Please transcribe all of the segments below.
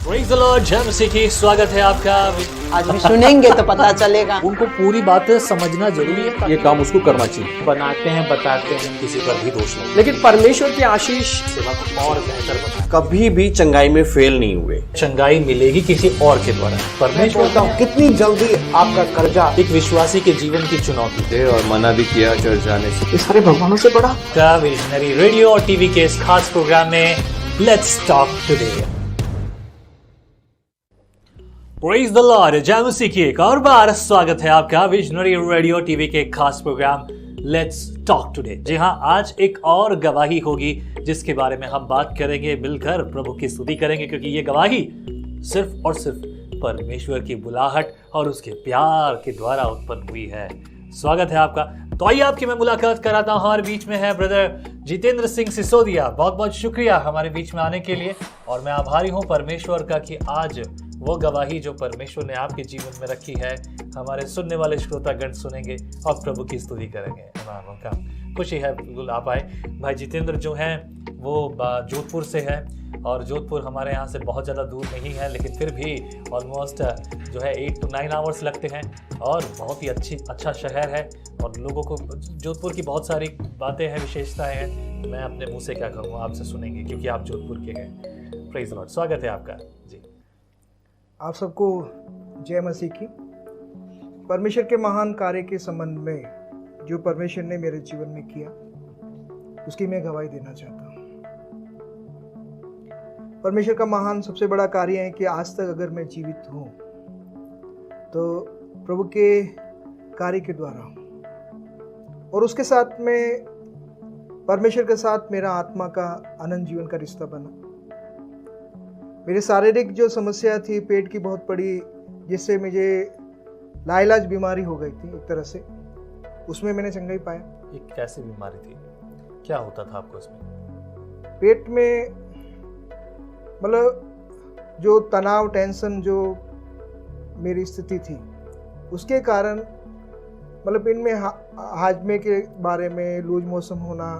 Praise the Lord, जय मसीह की। स्वागत है आपका। आज भी सुनेंगे तो पता चलेगा। उनको पूरी बात समझना जरूरी है। ये काम उसको करना चाहिए। बनाते हैं, बताते हैं, किसी पर भी दोष नहीं। लेकिन परमेश्वर की आशीष सेवा को और बेहतर बना। कभी भी चंगाई में फेल नहीं हुए। चंगाई मिलेगी किसी और के द्वारा। परमेश्वर का कितनी जल्दी आपका कर्जा एक विश्वासी के जीवन की चुनौती थे और मना भी किया चर्च जाने से। ये सारे भगवानों से बड़ा। का विजनरी रेडियो और टीवी के इस खास प्रोग्राम में let's talk today. Praise the Lord, जय मसीह की। एक और बार स्वागत है आपका विजनरी रेडियो टीवी के खास प्रोग्राम लेट्स टॉक टुडे। जी हाँ, आज एक और गवाही होगी जिसके बारे में हम बात करेंगे, मिलकर प्रभु की स्तुति करेंगे, क्योंकि ये गवाही सिर्फ और सिर्फ परमेश्वर की बुलाहट और उसके प्यार के द्वारा उत्पन्न हुई है। स्वागत है आपका। तो आइए आपकी मैं मुलाकात कराता हूँ। हमारे बीच में है ब्रदर जितेंद्र सिंह सिसोदिया। बहुत बहुत शुक्रिया हमारे बीच में आने के लिए, और मैं आभारी हूँ परमेश्वर का कि आज वो गवाही जो परमेश्वर ने आपके जीवन में रखी है, हमारे सुनने वाले श्रोतागण सुनेंगे और प्रभु की स्तुति करेंगे। का खुशी है बिल्कुल आप आए। भाई जितेंद्र जो हैं वो जोधपुर से है, और जोधपुर हमारे यहाँ से बहुत ज़्यादा दूर नहीं है, लेकिन फिर भी ऑलमोस्ट जो है 8 to 9 आवर्स लगते हैं, और बहुत ही अच्छा शहर है, और लोगों को जोधपुर की बहुत सारी बातें हैं, विशेषताएं हैं। मैं अपने मुंह से क्या कहूँगा, आपसे सुनेंगे क्योंकि आप जोधपुर के हैं। प्रेज़ द लॉर्ड, स्वागत है आपका जी। आप सबको जय मसीह की। परमेश्वर के महान कार्य के संबंध में जो परमेश्वर ने मेरे जीवन में किया, उसकी मैं गवाही देना चाहता हूँ। परमेश्वर का महान सबसे बड़ा कार्य है कि आज तक अगर मैं जीवित हूँ तो प्रभु के कार्य के द्वारा हूँ, और उसके साथ में परमेश्वर के साथ मेरा आत्मा का अनंत जीवन का रिश्ता बना। मेरी शारीरिक जो समस्या थी, पेट की बहुत बड़ी, जिससे मुझे लाइलाज बीमारी हो गई थी एक तरह से, उसमें मैंने चंगाई पाया। ये कैसी बीमारी थी, क्या होता था आपको इसमें? पेट में मतलब जो तनाव, टेंशन जो मेरी स्थिति थी, उसके कारण मतलब इनमें हाजमे के बारे में, लूज मोशन होना,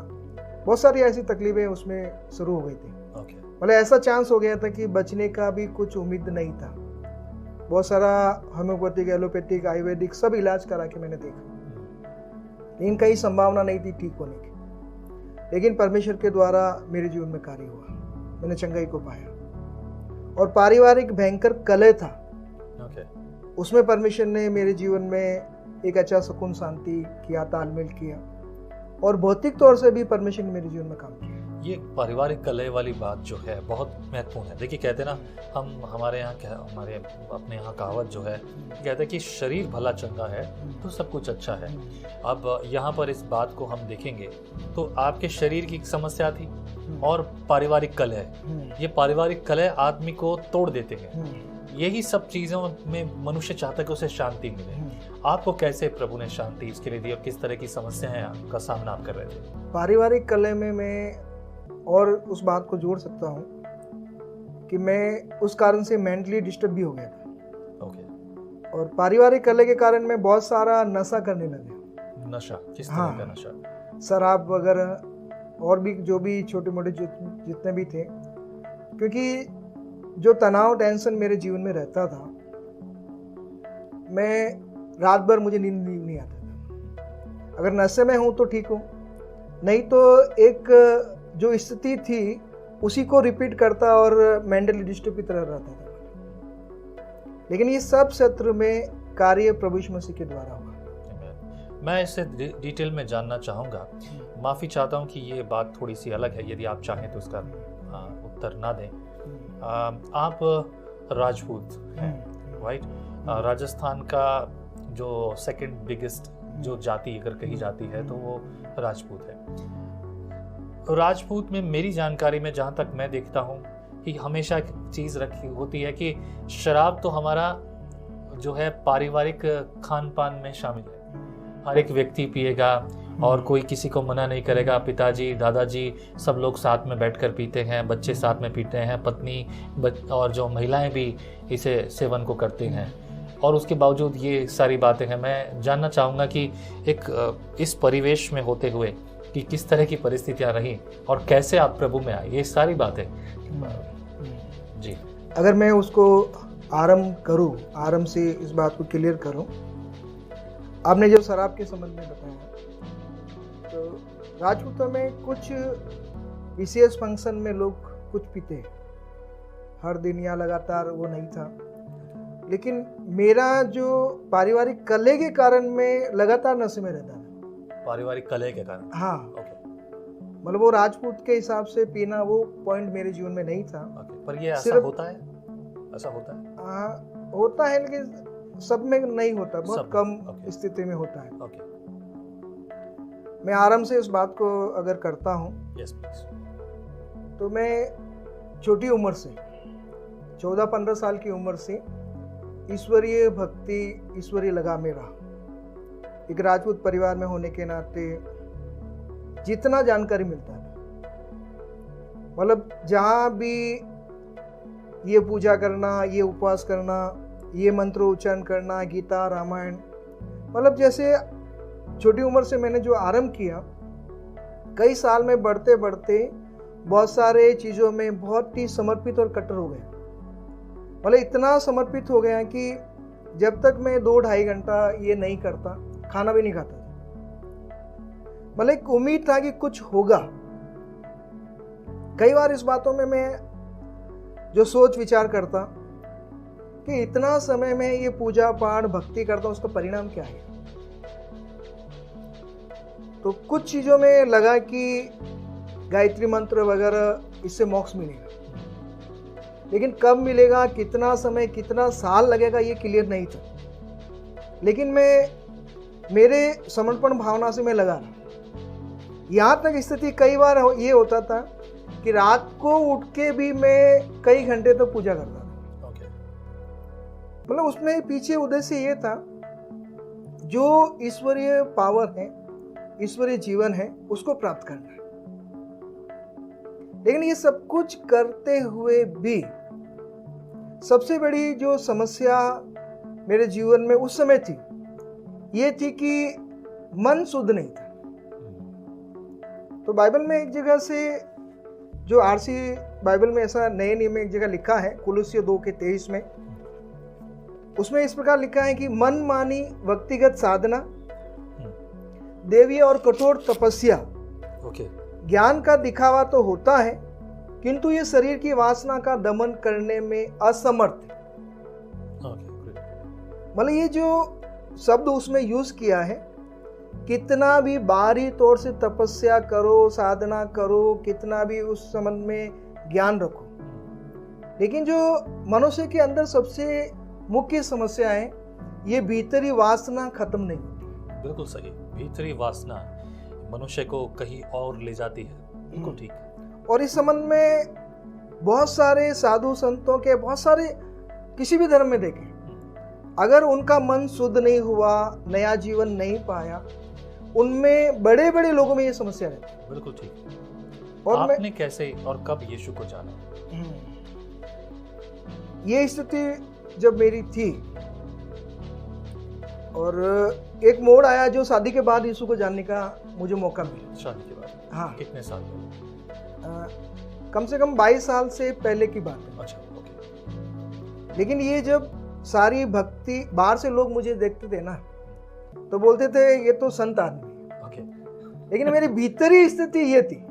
बहुत सारी ऐसी तकलीफें उसमें शुरू हो गई थी। मतलब ऐसा चांस हो गया था कि बचने का भी कुछ उम्मीद नहीं था। बहुत सारा होम्योपैथिक, एलोपैथिक, आयुर्वेदिक सब इलाज करा के मैंने देखा, लेकिन कहीं संभावना नहीं थी ठीक होने की। लेकिन परमेश्वर के द्वारा मेरे जीवन में कार्य हुआ, मैंने चंगाई को पाया। और पारिवारिक भयंकर कलह था, उसमें परमेश्वर ने मेरे जीवन में एक अच्छा सुकून, शांति किया, तालमेल किया, और भौतिक तौर से भी परमेश्वर ने मेरे जीवन में काम किया। ये पारिवारिक कलह वाली बात जो है बहुत महत्वपूर्ण है। देखिए, कहते हैं ना, हमारे अपने यहाँ कहावत जो है, कहते हैं कि शरीर भला चंगा है तो सब कुछ अच्छा है। अब यहाँ पर इस बात को हम देखेंगे तो आपके शरीर की समस्या थी और पारिवारिक कलह। ये पारिवारिक कलह आदमी को तोड़ देते हैं। यही सब चीज़ों में मनुष्य चाहता है कि उसे शांति मिले। आपको कैसे प्रभु ने शांति इसके लिए दी, और किस तरह की समस्याएं का सामना आप कर रहे थे? पारिवारिक कलह में मैं और उस बात को जोड़ सकता हूँ कि मैं उस कारण से मेंटली डिस्टर्ब भी हो गया था। और पारिवारिक कलह के कारण मैं बहुत सारा नशा करने लगा। नशा? किस तरह का नशा? शराब वगैरह, और भी जो भी छोटे मोटे जितने भी थे, क्योंकि जो तनाव, टेंशन मेरे जीवन में रहता था, मैं रात भर मुझे नींद नहीं आता था। अगर नशे में हूँ तो ठीक हूँ, नहीं तो एक जो स्थिति थी उसी को रिपीट करता और मेंटली डिस्टर्ब की तरह रहता था। लेकिन ये सब सत्र में कार्य प्रभु यीशु मसीह के द्वारा हुआ। मैं इससे डिटेल में जानना चाहूँगा। माफ़ी चाहता हूँ कि ये बात थोड़ी सी अलग है, यदि आप चाहें तो इसका उत्तर ना दें। आप राजपूत हैं, राइट? राजस्थान का जो सेकंड बिगेस्ट जो जाति अगर कही जाती है तो वो राजपूत है। राजपूत में मेरी जानकारी में जहाँ तक मैं देखता हूँ कि हमेशा एक चीज़ रखी होती है कि शराब तो हमारा जो है पारिवारिक खान पान में शामिल है। हर एक व्यक्ति पिएगा और कोई किसी को मना नहीं करेगा। पिताजी, दादाजी सब लोग साथ में बैठकर पीते हैं, बच्चे साथ में पीते हैं, पत्नी और जो महिलाएं भी इसे सेवन को करते हैं, और उसके बावजूद ये सारी बातें हैं। मैं जानना चाहूँगा कि एक इस परिवेश में होते हुए कि किस तरह की परिस्थितियां रही और कैसे आप प्रभु में आए, ये सारी बातें जी। अगर मैं उसको आरंभ से इस बात को क्लियर करूं, आपने जो शराब के संबंध में बताया, तो राजपूतों में कुछ विशेष फंक्शन में लोग कुछ पीते हैं, हर दिन या लगातार वो नहीं था। लेकिन मेरा जो पारिवारिक कलह के कारण मैं लगातार नशे में रहता था। पारिवारिक कलह के कारण? हाँ, ओके। मतलब वो राजपूत के हिसाब से पीना वो पॉइंट मेरे जीवन में नहीं था। ओके, पर ये ऐसा सिर्फ होता है? ऐसा होता है? हाँ, होता है, लेकिन सब में नहीं होता, बहुत सब कम में, ओके। स्थिति में होता है। ओके, मैं आराम से इस बात को अगर करता हूँ, यस प्लीज। तो मैं छोटी उम्र से 14-15 साल की उम्र से ईश्वरीय भक्ति, ईश्वरीय लगाव में रहा। एक राजपूत परिवार में होने के नाते जितना जानकारी मिलता था, मतलब जहाँ भी ये पूजा करना, ये उपवास करना, ये मंत्रोच्चारण करना, गीता, रामायण, मतलब जैसे छोटी उम्र से मैंने जो आरंभ किया, कई साल में बढ़ते बढ़ते बहुत सारे चीज़ों में बहुत ही समर्पित और कट्टर हो गया। मतलब इतना समर्पित हो गया कि जब तक मैं 2-2.5 घंटा ये नहीं करता, खाना भी नहीं खाता था। मतलब एक उम्मीद था कि कुछ होगा। कई बार इस बातों में मैं जो सोच विचार करता कि इतना समय में ये पूजा पाठ भक्ति करता हूँ, उसका परिणाम क्या है। तो कुछ चीज़ों में लगा कि गायत्री मंत्र वगैरह इससे मोक्ष मिलेगा, लेकिन कब मिलेगा, कितना समय, कितना साल लगेगा, ये क्लियर नहीं था। लेकिन मेरे समर्पण भावना से मैं लगा रहा। यहाँ तक स्थिति कई बार ये होता था कि रात को उठ के भी मैं कई घंटे तक पूजा करता था। ओके। मतलब उसमें पीछे उद्देश्य ये था, जो ईश्वरीय पावर है, ईश्वरीय जीवन है, उसको प्राप्त करना है। लेकिन ये सब कुछ करते हुए भी सबसे बड़ी जो समस्या मेरे जीवन में उस समय थी, ये थी कि मन शुद्ध नहीं था। तो बाइबल में एक जगह से, जो आरसी बाइबल में ऐसा नए नियम में एक जगह लिखा है, कुलुस्सी 2:23 में, उसमें इस प्रकार लिखा है कि मन मानी व्यक्तिगत साधना, देवी और कठोर तपस्या, ओके, ज्ञान का दिखावा तो होता है, किंतु ये शरीर की वासना का दमन करने में असमर्थ है। मतलब ये जो शब्द उसमें यूज किया है, कितना भी बाहरी तौर से तपस्या करो, साधना करो, कितना भी उस संबंध में ज्ञान रखो, लेकिन जो मनुष्य के अंदर सबसे मुख्य समस्या है, ये भीतरी वासना खत्म नहीं होती। बिल्कुल सही। भीतरी वासना मनुष्य को कहीं और ले जाती है। बिल्कुल ठीक। और इस संबंध में बहुत सारे साधु संतों के, बहुत सारे किसी भी धर्म में देखें, अगर उनका मन शुद्ध नहीं हुआ, नया जीवन नहीं पाया, उनमें बड़े बड़े लोगों में ये समस्या रहती है। बिल्कुल ठीक। और आपने कैसे और कब यीशु को जाना? ये स्थिति जब मेरी थी, और एक मोड़ आया जो शादी के बाद यीशु को जानने का मुझे मौका मिला। शादी के बाद? हाँ। कितने साल पहले? कम से कम 22 साल से पहले की बात है। अच्छा, ओके। लेकिन ये जब सारी भक्ति, बाहर से लोग मुझे देखते थे ना, तो बोलते थे ये तो संत आदमी है। ओके। लेकिन मेरी भीतरी स्थिति ये थी,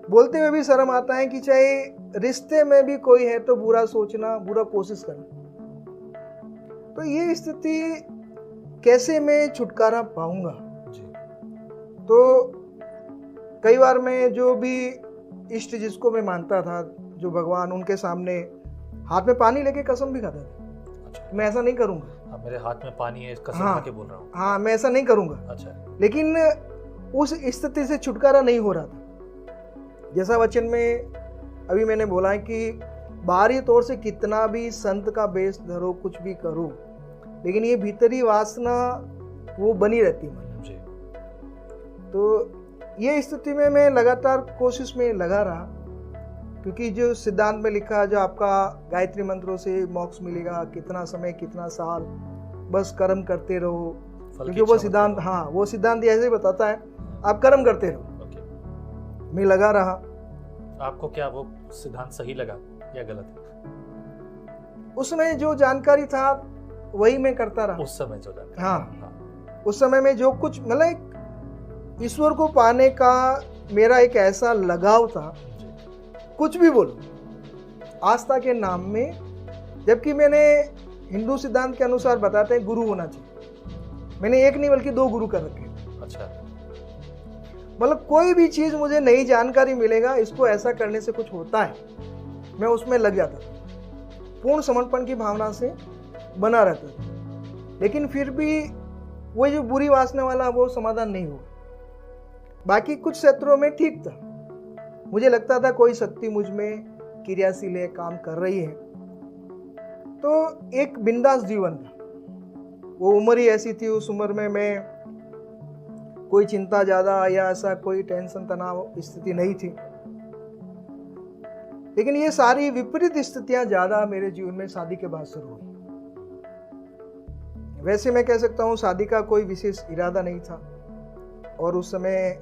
बोलते हुए भी शर्म आता है कि चाहे रिश्ते में भी कोई है तो बुरा सोचना, बुरा कोशिश करना। तो ये स्थिति कैसे मैं छुटकारा पाऊंगा जी। तो कई बार मैं जो भी इष्ट जिसको मैं मानता था, जो भगवान, उनके सामने हाथ में पानी लेके कसम भी खाता था। अच्छा। मैं ऐसा नहीं करूंगा। अब मेरे हाथ में पानी है, कसम हाँ। खा के बोल रहा हूँ। हाँ, मैं ऐसा नहीं करूंगा। अच्छा। लेकिन उस स्थिति से छुटकारा नहीं हो रहा था। जैसा वचन में अभी मैंने बोला है कि बाहरी तौर से कितना भी संत का बेस धरो, कुछ भी करो, लेकिन ये भीतरी वासना वो बनी रहती है मन। जी। तो ये स्थिति में मैं लगातार कोशिश में लगा रहा, क्योंकि जो सिद्धांत में लिखा है, जो आपका गायत्री मंत्रों से मोक्ष मिलेगा, कितना समय, कितना साल, बस कर्म करते रहो। क्योंकि वो सिद्धांत, हाँ, वो सिद्धांत ऐसे ही बताता है, आप कर्म करते रहो। मैं लगा रहा। आपको क्या वो सिद्धांत सही लगा या गलत है? उस समय जो जानकारी था वही मैं करता रहा। उस समय जो जानकारी, हाँ, उस समय में जो कुछ मतलब ईश्वर को पाने का मेरा एक ऐसा लगाव था, कुछ भी बोलो आस्था के नाम में, जबकि मैंने हिंदू सिद्धांत के अनुसार बताते हैं गुरु होना चाहिए। मैंने एक नहीं बल्कि 2 गुरु कर रखे। अच्छा, मतलब कोई भी चीज मुझे नई जानकारी मिलेगा, इसको ऐसा करने से कुछ होता है, मैं उसमें लग जाता था, पूर्ण समर्पण की भावना से बना रहता था। लेकिन फिर भी वो जो बुरी वासना वाला वो समाधान नहीं हुआ। बाकी कुछ क्षेत्रों में ठीक था, मुझे लगता था कोई शक्ति मुझ में क्रियाशील है, काम कर रही है। तो एक बिंदास जीवन था। वो उम्र ही ऐसी थी, उस उम्र में मैं कोई चिंता ज्यादा या ऐसा कोई टेंशन तनाव स्थिति नहीं थी। लेकिन ये सारी विपरीत स्थितियां ज्यादा मेरे जीवन में शादी के बाद शुरू हुई। वैसे मैं कह सकता हूँ शादी का कोई विशेष इरादा नहीं था, और उस समय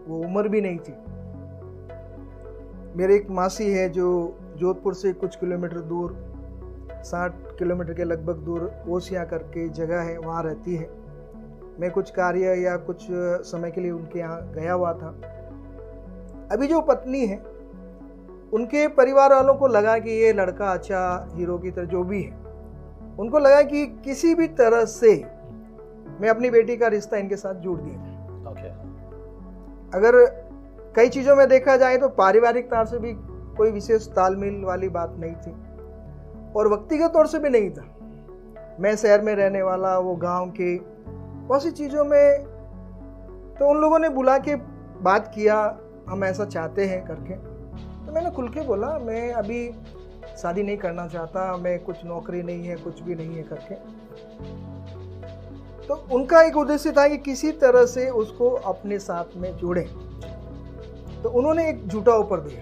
वो उम्र भी नहीं थी। मेरे एक मासी है जो जोधपुर से कुछ किलोमीटर दूर, 60 किलोमीटर के लगभग दूर ओसिया करके जगह है, वहाँ रहती है। मैं कुछ कार्य या कुछ समय के लिए उनके यहाँ गया हुआ था। अभी जो पत्नी है, उनके परिवार वालों को लगा कि ये लड़का अच्छा हीरो की तरह जो भी है, उनको लगा कि किसी भी तरह से मैं अपनी बेटी का रिश्ता इनके साथ जोड़ दिया जाए। ओके। अगर कई चीज़ों में देखा जाए तो पारिवारिक तौर से भी कोई विशेष तालमेल वाली बात नहीं थी, और व्यक्तिगत तौर से भी नहीं था। मैं शहर में रहने वाला, वो गांव के, बहुत सी चीज़ों में। तो उन लोगों ने बुला के बात किया, हम ऐसा चाहते हैं करके। तो मैंने खुल के बोला मैं अभी शादी नहीं करना चाहता, मैं कुछ नौकरी नहीं है, कुछ भी नहीं है करके। तो उनका एक उद्देश्य था कि किसी तरह से उसको अपने साथ में जोड़ें। तो उन्होंने एक झूठा ऑफर दिया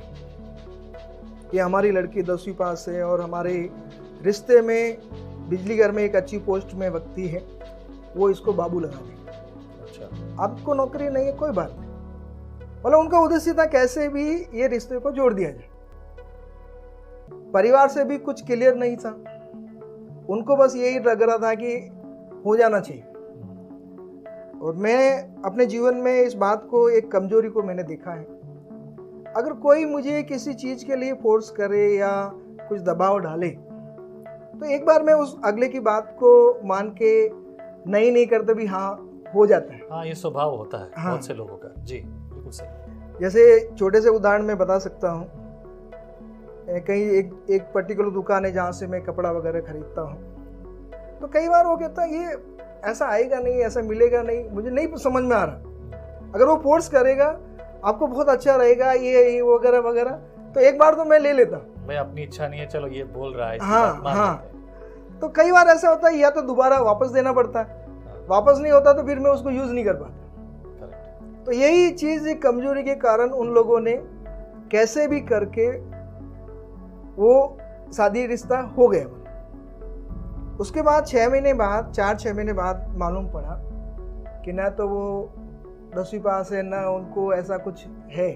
कि हमारी लड़की 10वीं पास है और हमारे रिश्ते में बिजली घर में एक अच्छी पोस्ट में व्यक्ति है, वो इसको बाबू लगा देगा। अच्छा, आपको नौकरी नहीं है, कोई बात नहीं। मतलब उनका उद्देश्य था कैसे भी ये रिश्ते को जोड़ दिया जाए। परिवार से भी कुछ क्लियर नहीं था, उनको बस यही लग रहा था कि हो जाना चाहिए। और मैं अपने जीवन में इस बात को, एक कमजोरी को मैंने देखा है। अगर कोई मुझे किसी चीज के लिए फोर्स करे या कुछ दबाव डाले, तो एक बार मैं उस अगले की बात को मान के नहीं करते भी हाँ हो जाता है। हाँ, ये स्वभाव होता है हाँ। बहुत से लोगों का। जी, बिल्कुल सही। जैसे छोटे से उदाहरण में बता सकता हूँ, कहीं एक पर्टिकुलर दुकान है जहाँ से मैं कपड़ा वगैरह खरीदता हूँ। तो कई बार वो कहता है ये ऐसा आएगा नहीं, ऐसा मिलेगा नहीं, मुझे नहीं समझ में आ रहा। अगर वो फोर्स करेगा आपको बहुत अच्छा रहेगा ये वगैरह वगैरह, तो एक बार तो मैं ले लेता। भाई अपनी इच्छा नहीं है, चलो ये बोल रहा है, इसकी हाँ, बात मान हाँ। लेते हैं। तो कई बार ऐसा होता है, या तो दोबारा वापस देना पड़ता है, वापस नहीं होता तो फिर मैं उसको यूज नहीं कर पाता। करेक्ट। तो यही चीज एक कमजोरी के कारण उन लोगों ने कैसे भी करके वो शादी रिश्ता हो गया। उसके बाद 4-6 महीने बाद मालूम पड़ा कि ना तो वो 10वीं पास है, ना उनको ऐसा कुछ है।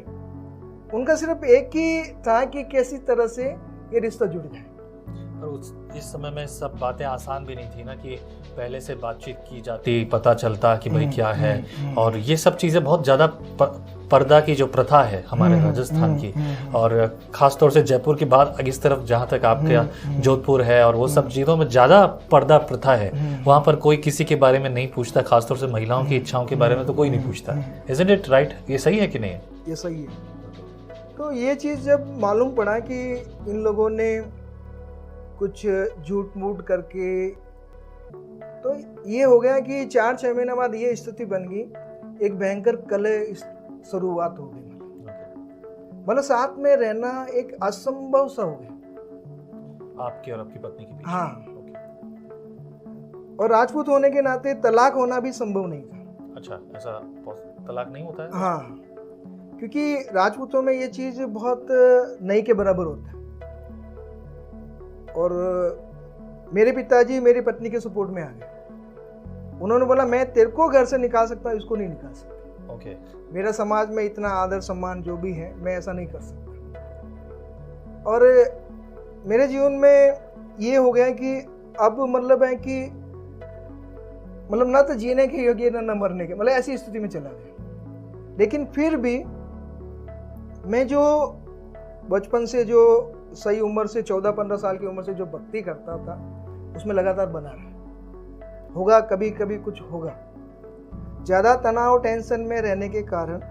उनका सिर्फ एक ही था कि कैसी तरह से ये रिश्ता जुड़ जाए। और इस समय में सब बातें आसान भी नहीं थी ना, कि पहले से बातचीत की जाती, पता चलता कि भाई क्या है। और ये सब चीज़ें बहुत ज़्यादा पर्दा की जो प्रथा है हमारे राजस्थान की, और ख़ास तौर से जयपुर की बात, इस तरफ जहाँ तक आपके जोधपुर है और वो सब चीज़ों में ज़्यादा पर्दा प्रथा है। वहाँ पर कोई किसी के बारे में नहीं पूछता, खास तौर से महिलाओं की इच्छाओं के बारे में तो कोई नहीं पूछता। Isn't it right? ये सही है कि नहीं? ये सही है। तो ये चीज़ जब मालूम पड़ा कि इन लोगों ने कुछ झूठ मूठ करके, तो ये हो गया कि 4-6 महीने बाद ये स्थिति बन गई, एक भयंकर कलह शुरुआत हो गई। मतलब साथ में रहना एक असंभव सा हो गया आपकी और आपकी पत्नी के बीच। हाँ। और राजपूत होने के नाते तलाक होना भी संभव नहीं था। अच्छा, ऐसा तलाक नहीं होता है? हाँ, क्योंकि राजपूतों में ये चीज बहुत नहीं के बराबर होता है। और मेरे पिताजी मेरी पत्नी के सपोर्ट में आ गए। उन्होंने बोला मैं तेरे को घर से निकाल सकता हूँ, इसको नहीं निकाल सकता। ओके। मेरा समाज में इतना आदर सम्मान जो भी है, मैं ऐसा नहीं कर सकता। और मेरे जीवन में ये हो गया कि अब मतलब है कि मतलब ना तो जीने के योग्य ना मरने के, मतलब ऐसी स्थिति में चला गया। लेकिन फिर भी मैं जो बचपन से जो सही उम्र से 14-15 साल की उम्र से जो भक्ति करता था उसमें लगातार बना रहा। होगा कभी कभी कुछ होगा। ज़्यादा तनाव टेंशन में रहने के कारण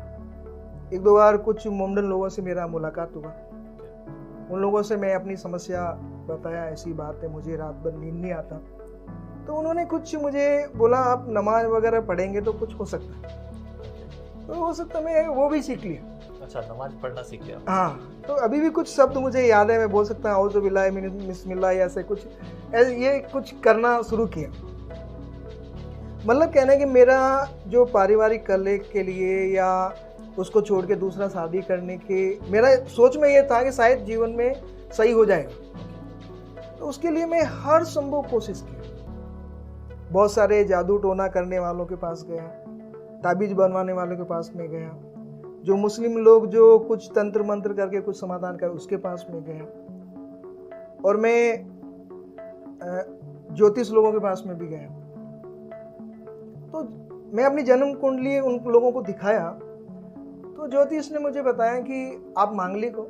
एक दो बार कुछ मोमडन लोगों से मेरा मुलाकात हुआ। उन लोगों से मैं अपनी समस्या बताया, ऐसी बात है मुझे रात भर नींद नहीं आता। तो उन्होंने कुछ मुझे बोला आप नमाज वगैरह पढ़ेंगे तो कुछ हो सकता है। तो हो सकता है मैं वो भी सीख लिया। अच्छा, नमाज पढ़ना सीख लिया। हाँ, तो अभी भी कुछ शब्द मुझे याद है, मैं बोल सकता हूँ औज़ु बिल्लाहि मिन बिस्मिल्लाह या ऐसे कुछ, ये कुछ करना शुरू किया। मतलब कहना है कि मेरा जो पारिवारिक कलह के लिए या उसको छोड़ के दूसरा शादी करने के मेरा सोच में ये था कि शायद जीवन में सही हो जाएगा। तो उसके लिए मैं हर संभव कोशिश की। बहुत सारे जादू टोना करने वालों के पास गया, ताबीज बनवाने वालों के पास में गया, जो मुस्लिम लोग जो कुछ तंत्र मंत्र करके कुछ समाधान कर उसके पास में गया, और मैं ज्योतिष लोगों के पास में भी गया। तो मैं अपनी जन्म कुंडली उन लोगों को दिखाया तो ज्योतिष ने मुझे बताया कि आप मांगलिक हो,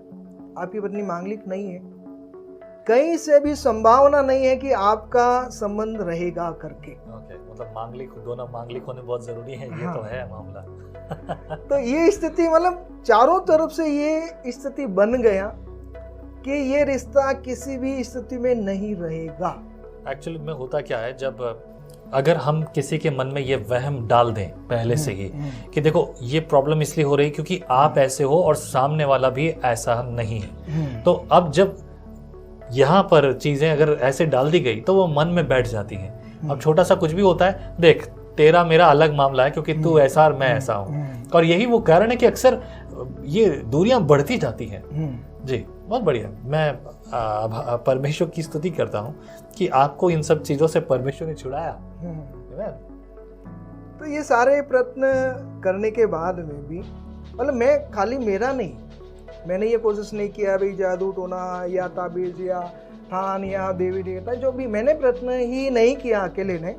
आपकी पत्नी मांगलिक नहीं है, कहीं से भी संभावना नहीं है कि आपका संबंध रहेगा करके। ओके, मतलब मांगलिक, दोनों मांगलिक होने बहुत जरूरी है। ये हाँ। तो है मामला। तो ये स्थिति मतलब चारों तरफ से ये स्थिति बन गया कि ये रिश्ता किसी भी स्थिति में नहीं रहेगा। एक्चुअली में होता क्या है, जब अगर हम किसी के मन में ये वहम डाल दें पहले से ही कि देखो ये प्रॉब्लम इसलिए हो रही है क्योंकि आप ऐसे हो और सामने वाला भी ऐसा नहीं है, तो अब जब यहाँ पर चीजें अगर ऐसे डाल दी गई तो वो मन में बैठ जाती हैं। अब छोटा सा कुछ भी होता है, देख तेरा मेरा अलग मामला है क्योंकि तू ऐसा और मैं ऐसा हूँ, और यही वो कारण है कि अक्सर ये दूरियां बढ़ती जाती हैं। जी, बहुत बढ़िया। मैं परमेश्वर की स्तुति करता हूँ कि आपको इन सब चीजों से परमेश्वर ने छुड़ाया। तो ये सारे प्रयत्न करने के बाद में भी मतलब मैं खाली मेरा नहीं, मैंने ये कोशिश नहीं किया भाई जादू टोना या ताबीज या थान या देवी देवता, जो भी मैंने प्रयत्न ही नहीं किया अकेले ने।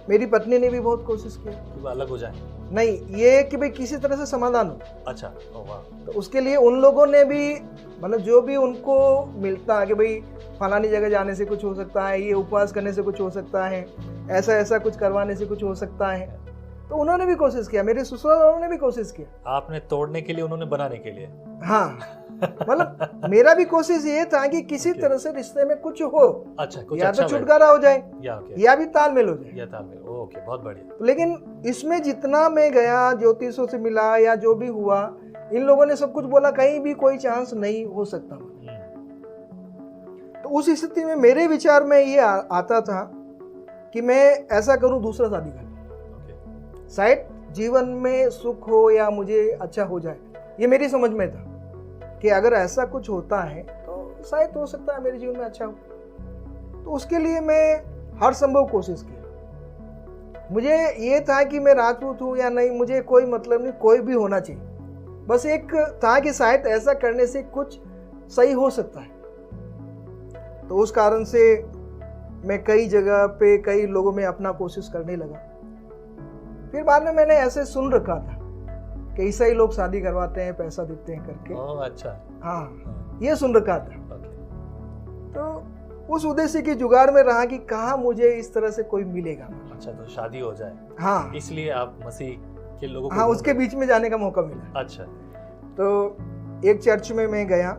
मेरी पत्नी ने भी बहुत कोशिश की कि वो अलग हो जाए, नहीं ये कि भाई किसी तरह से समाधान हो। अच्छा, ओ वाह। तो उसके लिए उन लोगों ने भी मतलब जो भी उनको मिलता है कि भाई फलानी जगह जाने से कुछ हो सकता है, ये उपवास करने से कुछ हो सकता है, ऐसा ऐसा कुछ करवाने से कुछ हो सकता है, तो उन्होंने भी कोशिश किया, मेरे ससुराल वालों ने भी कोशिश किया। आपने तोड़ने के लिए, उन्होंने बनाने के लिए। हाँ, मतलब मेरा भी कोशिश ये था कि किसी तरह से रिश्ते में कुछ हो। अच्छा, कुछ या अच्छा तो छुटकारा हो जाए या भी तालमेल हो जाए। या तालमेल, ओके, बहुत बढ़िया। लेकिन इसमें जितना मैं गया, ज्योतिषों से मिला या जो भी हुआ, इन लोगों ने सब कुछ बोला कहीं भी कोई चांस नहीं हो सकता। तो उस स्थिति में मेरे विचार में ये आता था कि मैं ऐसा करूं, दूसरा शादी करूं, शायद जीवन में सुख हो या मुझे अच्छा हो जाए। ये मेरी समझ में था कि अगर ऐसा कुछ होता है तो शायद हो सकता है मेरे जीवन में अच्छा हो। तो उसके लिए मैं हर संभव कोशिश की। मुझे ये था कि मैं राजपूत हूँ या नहीं, मुझे कोई मतलब नहीं, कोई भी होना चाहिए। बस एक था कि शायद ऐसा करने से कुछ सही हो सकता है। तो उस कारण से मैं कई जगह पे कई लोगों में अपना कोशिश करने लगा। फिर बाद में मैंने ऐसे सुन रखा था कि ईसाई लोग शादी करवाते हैं, पैसा देते हैं करके। ओह, अच्छा। हाँ, ये सुन रखा था। तो उस उद्देश्य की जुगाड़ में रहा कि कहाँ मुझे इस तरह से कोई मिलेगा। अच्छा, तो शादी हो जाए, हाँ, इसलिए आप मसीह के लोगों को, हाँ, उसके बीच में जाने का मौका मिला। अच्छा। तो एक चर्च में मैं गया।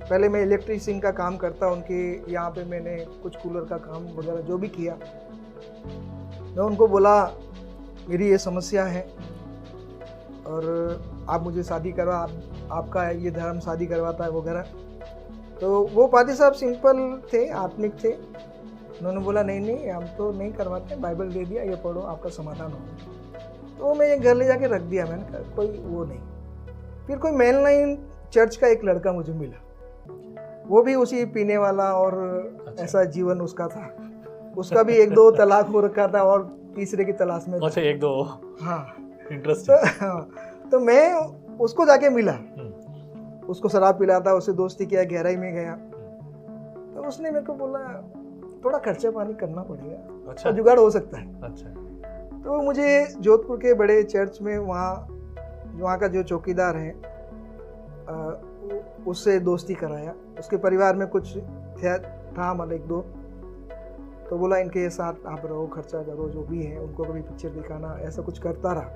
पहले मैं इलेक्ट्रीशियन का काम करता, उनके यहाँ पे मैंने कुछ कूलर का काम वगैरह जो भी किया। मैं उनको बोला मेरी ये समस्या है और आप मुझे शादी करवा, आपका ये धर्म शादी करवाता है वगैरह। तो वो पादी साहब सिंपल थे, आत्मिक थे। उन्होंने बोला नहीं नहीं, हम तो नहीं करवाते, बाइबल दे दिया, ये पढ़ो, आपका समाधान होगा। तो मैं घर ले जाके रख दिया। मैंने कहा कोई वो नहीं। फिर कोई मेन लाइन चर्च का एक लड़का मुझे मिला, वो भी उसी पीने वाला और ऐसा जीवन उसका था। उसका भी 1-2 तलाक हो रखा था और तीसरे की तलाश में। अच्छा, 1-2। हाँ, इंटरेस्टिंग। तो मैं उसको जाके मिला, उसको शराब पिलाता, उससे दोस्ती किया, गहराई में गया। तो तो उसने मेरे को बोला थोड़ा खर्चा पानी करना पड़ेगा, अच्छा। तो जुगाड़ हो सकता है। अच्छा। तो मुझे जोधपुर के बड़े चर्च में वहाँ का जो चौकीदार है उससे दोस्ती कराया। उसके परिवार में कुछ था मतलब एक दो, तो बोला इनके साथ आप रहो, खर्चा करो, जो भी है उनको कभी पिक्चर दिखाना, ऐसा कुछ करता रहा।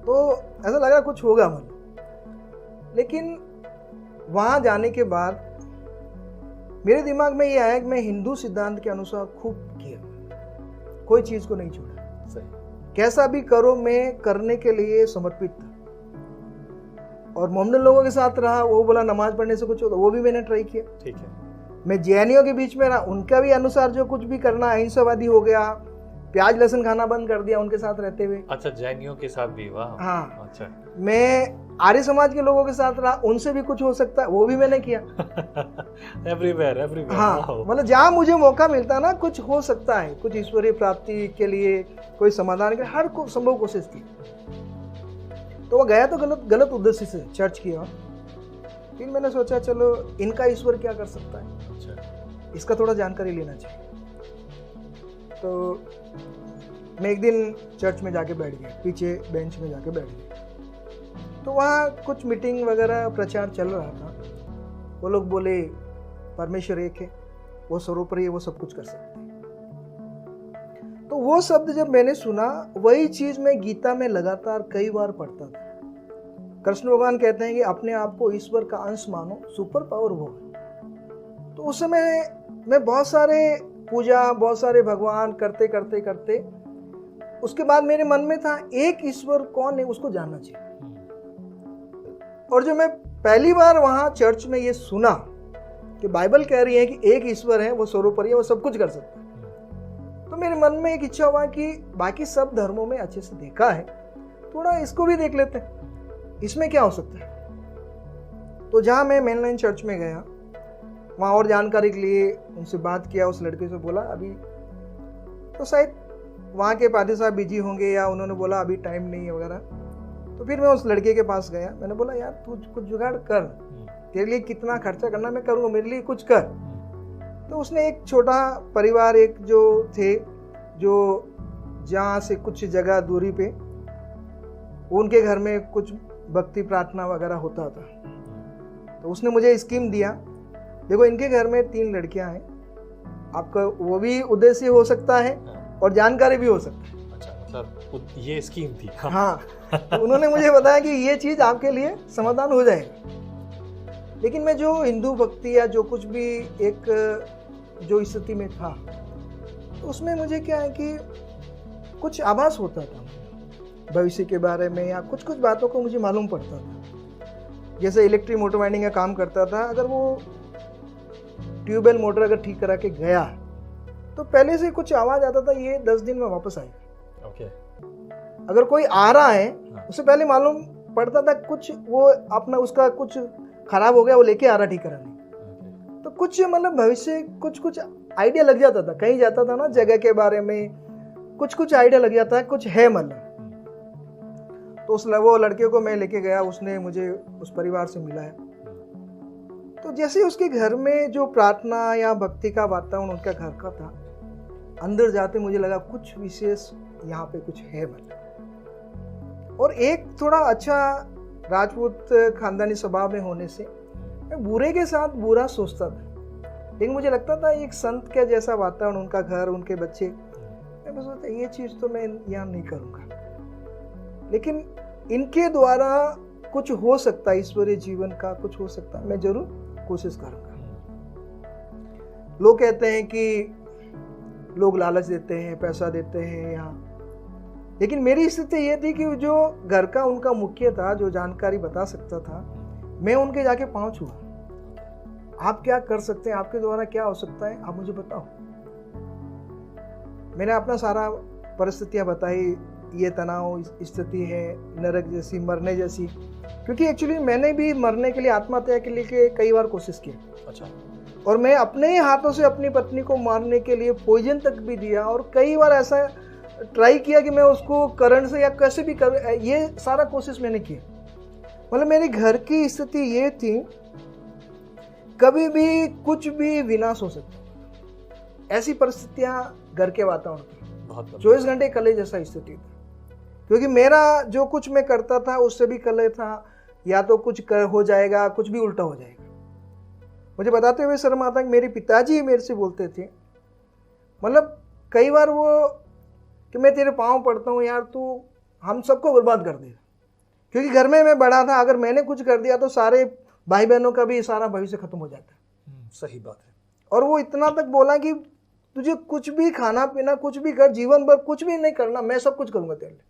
तो ऐसा लगा कुछ होगा मतलब। लेकिन वहाँ जाने के बाद मेरे दिमाग में ये आया कि मैं हिंदू सिद्धांत के अनुसार खूब किया, कोई चीज़ को नहीं छोड़ा। सही। कैसा भी करो मैं करने के लिए समर्पित था। और मोमडन लोगों के साथ रहा, वो बोला नमाज पढ़ने से कुछ होता, वो भी मैंने ट्राई किया। ठीक है। मैं जैनियों के बीच में रहा, उनका भी अनुसार जो कुछ भी करना, अहिंसावादी हो गया, प्याज लहसुन खाना बंद कर दिया उनके साथ रहते हुए। अच्छा, जैनियों के साथ भी? वाह। हाँ। अच्छा। मैं आर्य समाज के लोगों के साथ रहा, उनसे भी कुछ हो सकता है, वो भी मैंने किया। एवरीवेयर। हाँ, मतलब जहाँ मुझे मौका मिलता ना, कुछ हो सकता है, कुछ ईश्वरीय प्राप्ति के लिए, कोई समाधान के लिए, हर को संभव कोशिश की। तो वो गया तो गलत उद्देश्य से चर्च किया। फिर मैंने सोचा चलो इनका ईश्वर क्या कर सकता है, अच्छा। इसका थोड़ा जानकारी लेना चाहिए। तो मैं एक दिन चर्च में जाके बैठ गया, पीछे बेंच में जाके बैठ गया। तो वहाँ कुछ मीटिंग वगैरह प्रचार चल रहा था। वो लोग बोले परमेश्वर एक है, वो सर्वोपरि है, वो सब कुछ कर सकते हैं। तो वो शब्द जब मैंने सुना, वही चीज मैं गीता में लगातार कई बार पढ़ता था। कृष्ण भगवान कहते हैं कि अपने आप को ईश्वर का अंश मानो, सुपर पावर वो है। तो उस समय मैं बहुत सारे पूजा, बहुत सारे भगवान करते करते करते उसके बाद मेरे मन में था एक ईश्वर कौन है, उसको जानना चाहिए। और जो मैं पहली बार वहां चर्च में ये सुना कि बाइबल कह रही है कि एक ईश्वर है, वो सर्वोपरि है, वो सब कुछ कर सकता है, तो मेरे मन में एक इच्छा हुआ कि बाकी सब धर्मों में अच्छे से देखा है, थोड़ा इसको भी देख लेते हैं, इसमें क्या हो सकता है। तो जहाँ मैं मेनलाइन चर्च में गया, वहाँ और जानकारी के लिए उनसे बात किया, उस लड़के से बोला अभी तो शायद वहाँ के पादी साहब बिजी होंगे, या उन्होंने बोला अभी टाइम नहीं है वगैरह। तो फिर मैं उस लड़के के पास गया, मैंने बोला यार तू कुछ जुगाड़ कर, तेरे लिए कितना खर्चा करना मैं करूँगा, मेरे लिए कुछ कर। तो उसने एक छोटा परिवार, एक जो थे जो जहाँ से कुछ जगह दूरी पे, उनके घर में कुछ भक्ति प्रार्थना वगैरह होता था। तो उसने मुझे स्कीम दिया, देखो इनके घर में 3 लड़कियां हैं, आपका वो भी उद्देश्य हो सकता है और जानकारी भी हो सकता है। अच्छा, मतलब ये स्कीम थी। हाँ। तो उन्होंने मुझे बताया कि ये चीज़ आपके लिए समाधान हो जाएगा। लेकिन मैं जो हिंदू भक्ति या जो कुछ भी एक जो स्थिति में था, तो उसमें मुझे क्या है कि कुछ आभास होता था भविष्य के बारे में, या कुछ कुछ बातों को मुझे मालूम पड़ता था। जैसे इलेक्ट्रिक मोटर वाइंडिंग का काम करता था, अगर वो ट्यूबवेल मोटर अगर ठीक करा के गया तो पहले से कुछ आवाज़ आता था, ये 10 दिन में वापस आएगा। ओके। अगर कोई आ रहा है उससे पहले मालूम पड़ता था कुछ वो अपना उसका कुछ खराब हो गया, वो लेके आ रहा ठीक कराने। तो कुछ मतलब भविष्य कुछ कुछ आइडिया लग जाता था, कहीं जाता था ना जगह के बारे में, कुछ कुछ आइडिया लग जाता है, कुछ है मतलब। तो वो लड़के को मैं लेके गया, उसने मुझे उस परिवार से मिलाया। तो जैसे उसके घर में जो प्रार्थना या भक्ति का वातावरण उनका घर का था, अंदर जाते मुझे लगा कुछ विशेष यहाँ पे कुछ है मतलब। और एक थोड़ा अच्छा राजपूत खानदानी स्वभाव में होने से मैं बुरे के साथ बुरा सोचता था, लेकिन मुझे लगता था एक संत के जैसा वातावरण, उनका घर, उनके बच्चे, मैं सोचता ये चीज़ तो मैं यहाँ नहीं करूँगा, लेकिन इनके द्वारा कुछ हो सकता है, ईश्वरीय जीवन का कुछ हो सकता है, मैं जरूर कोशिश करूँगा। लोग कहते हैं कि लोग लालच देते हैं, पैसा देते हैं यहाँ, लेकिन मेरी स्थिति ये थी कि जो घर का उनका मुखिया था, जो जानकारी बता सकता था, मैं उनके जाके पहुंच हुआ। आप क्या कर सकते हैं, आपके द्वारा क्या हो सकता है, आप मुझे बताओ। मैंने अपना सारा परिस्थितियां बताई, ये तनाव स्थिति है, नरक जैसी, मरने जैसी, क्योंकि एक्चुअली मैंने भी मरने के लिए, आत्महत्या के लिए कई बार कोशिश की। अच्छा। और मैं अपने ही हाथों से अपनी पत्नी को मारने के लिए पॉइजन तक भी दिया, और कई बार ऐसा ट्राई किया कि मैं उसको करंट से या कैसे भी कर, ये सारा कोशिश मैंने किया। मतलब मेरे घर की स्थिति ये थी कभी भी कुछ भी विनाश हो सकता है। ऐसी परिस्थितियां घर के वातावरण की बहुत 24 घंटे कले जैसा स्थिति था, क्योंकि मेरा जो कुछ मैं करता था उससे भी कले था, या तो कुछ हो जाएगा, कुछ भी उल्टा हो जाएगा। मुझे बताते हुए शर्म आता है कि मेरे पिताजी मेरे से बोलते थे, मतलब कई बार वो कि मैं तेरे पाँव पड़ता हूँ यार, तू हम सबको बर्बाद कर देगा। क्योंकि घर में मैं बड़ा था, अगर मैंने कुछ कर दिया तो सारे भाई बहनों का भी सारा भविष्य खत्म हो जाता है। सही बात है। और वो इतना तक बोला कि तुझे कुछ भी खाना पीना कुछ भी कर, जीवन भर कुछ भी नहीं करना, मैं सब कुछ करूँगा तेरे लिए।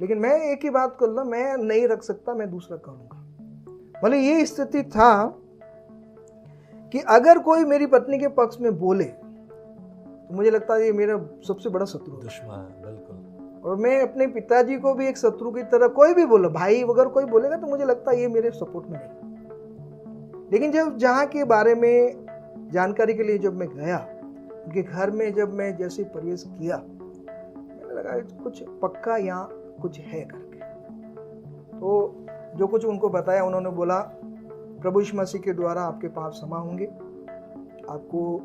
लेकिन मैं एक ही बात कर ला, मैं नहीं रख सकता, मैं दूसरा करूँगा। मतलब ये स्थिति था कि अगर कोई मेरी पत्नी के पक्ष में बोले तो मुझे लगता है ये मेरा सबसे बड़ा शत्रु है, दुश्मन, बिल्कुल। और मैं अपने पिताजी को भी एक शत्रु की तरह, कोई भी बोले, भाई अगर कोई बोलेगा तो मुझे लगता है ये मेरे सपोर्ट में नहीं। लेकिन जब जहाँ के बारे में जानकारी के लिए जब मैं गया, उनके घर में जब मैं जैसे प्रवेश किया, मैंने लगा कुछ पक्का यहाँ कुछ है करके। तो जो कुछ उनको बताया, उन्होंने बोला प्रभु यीशु मसीह के द्वारा आपके पाप क्षमा होंगे, आपको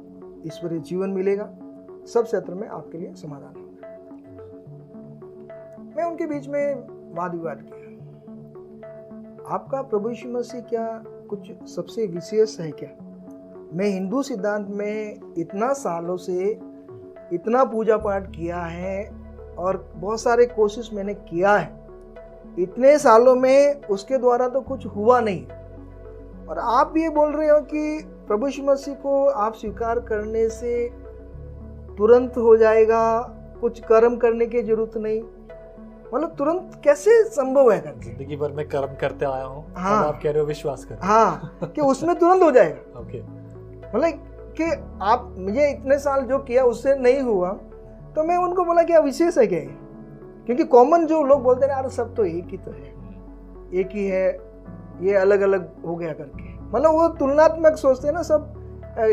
ईश्वरीय जीवन मिलेगा, सब क्षेत्र में आपके लिए समाधान होगा। मैं उनके बीच में वाद विवाद किया, आपका प्रभु यीशु मसीह क्या कुछ सबसे विशेष है क्या? मैं हिंदू सिद्धांत में इतना सालों से इतना पूजा पाठ किया है और बहुत सारे कोशिश मैंने किया है, इतने सालों में उसके द्वारा तो कुछ हुआ नहीं, और आप ये बोल रहे हो कि प्रभु यीशु मसीह को आप स्वीकार करने से तुरंत हो जाएगा, कुछ कर्म करने की जरूरत नहीं। मतलब तुरंत कैसे संभव है करके? जिंदगी भर में कर्म करते आया हूँ, हाँ। अब आप कह रहे हो विश्वास कर। हाँ, कि उसमें तुरंत हो जाएगा। ओके। मतलब कि आप मुझे इतने साल जो किया उससे नहीं हुआ, तो मैं उनको बोला कि विशेष है क्या ये? क्योंकि कॉमन जो लोग बोलते हैं यार सब तो एक ही तो है, एक ही है, ये अलग अलग हो गया करके, मतलब वो तुलनात्मक सोचते हैं ना, सब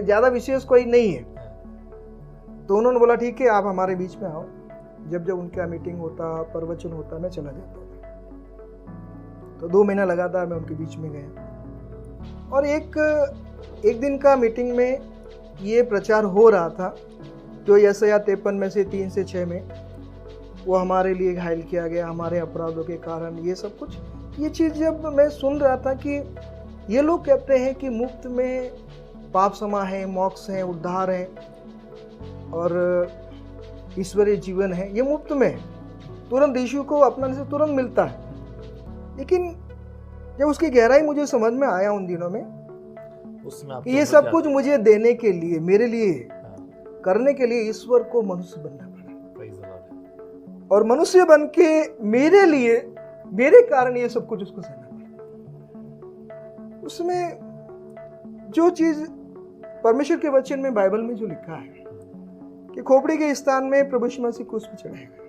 ज्यादा विशेष कोई नहीं है। तो उन्होंने बोला ठीक है, आप हमारे बीच में आओ। जब जब उनका मीटिंग होता, प्रवचन होता, मैं चला जाता था। तो 2 महीना लगातार मैं उनके बीच में गया, और एक दिन का मीटिंग में ये प्रचार हो रहा था, जो यशायाह 53 में से 3 से 6 में वो हमारे लिए घायल किया गया, हमारे अपराधों के कारण, ये सब कुछ, ये चीज़ जब मैं सुन रहा था कि ये लोग कहते हैं कि मुफ्त में पाप क्षमा है, मोक्ष है, उद्धार है और ईश्वरीय जीवन है, ये मुफ्त में है, तुरंत यीशु को अपनाने से तुरंत मिलता है। लेकिन जब उसकी गहराई मुझे समझ में आया उन दिनों में, उसमें कि ये सब कुछ मुझे देने के लिए, मेरे लिए करने के लिए ईश्वर को मनुष्य बनना पड़ा, और मनुष्य बन के मेरे लिए, मेरे कारण ये सब कुछ उसको सहना पड़ा। उसमें जो चीज परमेश्वर के वचन में, बाइबल में जो लिखा है कि खोपड़ी के स्थान में प्रभु यीशु मसीह क्रूस पे चढ़ाएगा,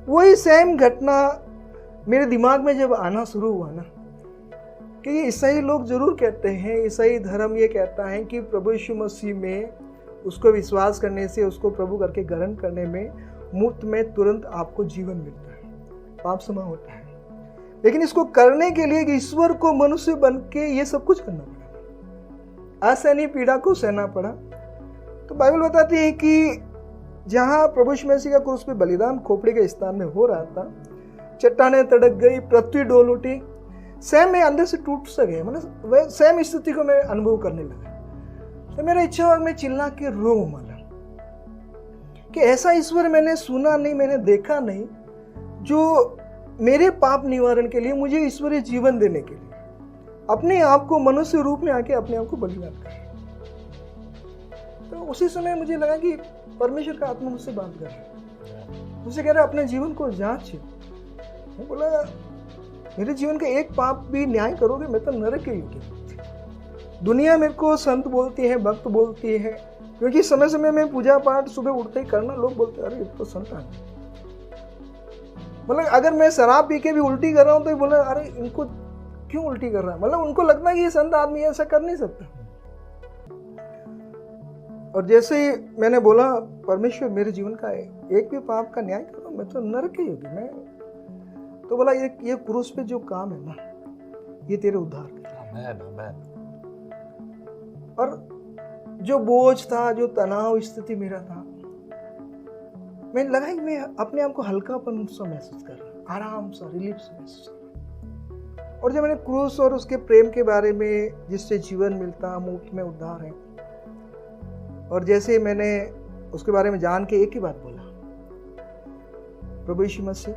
वही सेम घटना मेरे दिमाग में जब आना शुरू हुआ ना, कि ये ईसाई लोग जरूर कहते हैं, ईसाई धर्म ये कहता है कि प्रभु यीशु मसीह में उसको विश्वास करने से, उसको प्रभु करके ग्रहण करने में मुफ्त में तुरंत आपको जीवन मिलता है, पाप क्षमा होता है। लेकिन इसको करने के लिए ईश्वर को मनुष्य बन के ये सब कुछ करना पड़ा, असहनीय पीड़ा को सहना पड़ा। तो बाइबल बताती है कि जहां प्रभु यीशु मसीह का क्रूस पे बलिदान खोपड़ी के स्थान में हो रहा था, चट्टानें तड़क गई, पृथ्वी डोल उठी, सेम मैं अंदर से टूट सा गया, मतलब वह सेम स्थिति को मैं अनुभव करने लगा। तो मेरा इच्छा और मैं चिल्ला के रो माला कि ऐसा ईश्वर मैंने सुना नहीं, मैंने देखा नहीं, जो मेरे पाप निवारण के लिए, मुझे ईश्वरीय जीवन देने के लिए अपने आप को मनुष्य रूप में आके अपने आप को बलिदान करे। तो उसी समय मुझे लगा कि परमेश्वर का आत्मा मुझसे बात कर रहा है, मुझसे कह रहा है अपने जीवन को जांच। मैं बोला मेरे जीवन का एक पाप भी न्याय करोगे, मैं तो नरक के योग्य। दुनिया मेरे को संत बोलती है, भक्त बोलती है, क्योंकि समय समय में पूजा पाठ सुबह उठते ही करना, लोग बोलते हैं अरे ये तो संत है। मतलब अगर मैं शराब पी के भी उल्टी कर रहा हूँ तो ये बोला अरे इनको क्यों उल्टी कर रहा है, मतलब उनको लगता है कि ये संत आदमी ऐसा कर नहीं सकता। और जैसे ही मैंने बोला परमेश्वर मेरे जीवन का एक भी पाप का न्याय करो, मैं तो नरक के योग्य। मैं तो बोला ये क्रूस पे जो काम है ना, ये तेरे उद्धार का। आमेन, आमेन। और जो बोझ था, जो तनाव स्थिति मेरा था, मैं लगा कि मैं अपने आप को हल्कापन सा महसूस कर रहा, आराम सा, रिलीफ सा महसूस कर रहा। और जब मैंने क्रूस और उसके प्रेम के बारे में, जिससे जीवन मिलता, मुफ्त में उद्धार है, और जैसे मैंने उसके बारे में जान के एक ही बात बोला, प्रभु यीशु मसीह,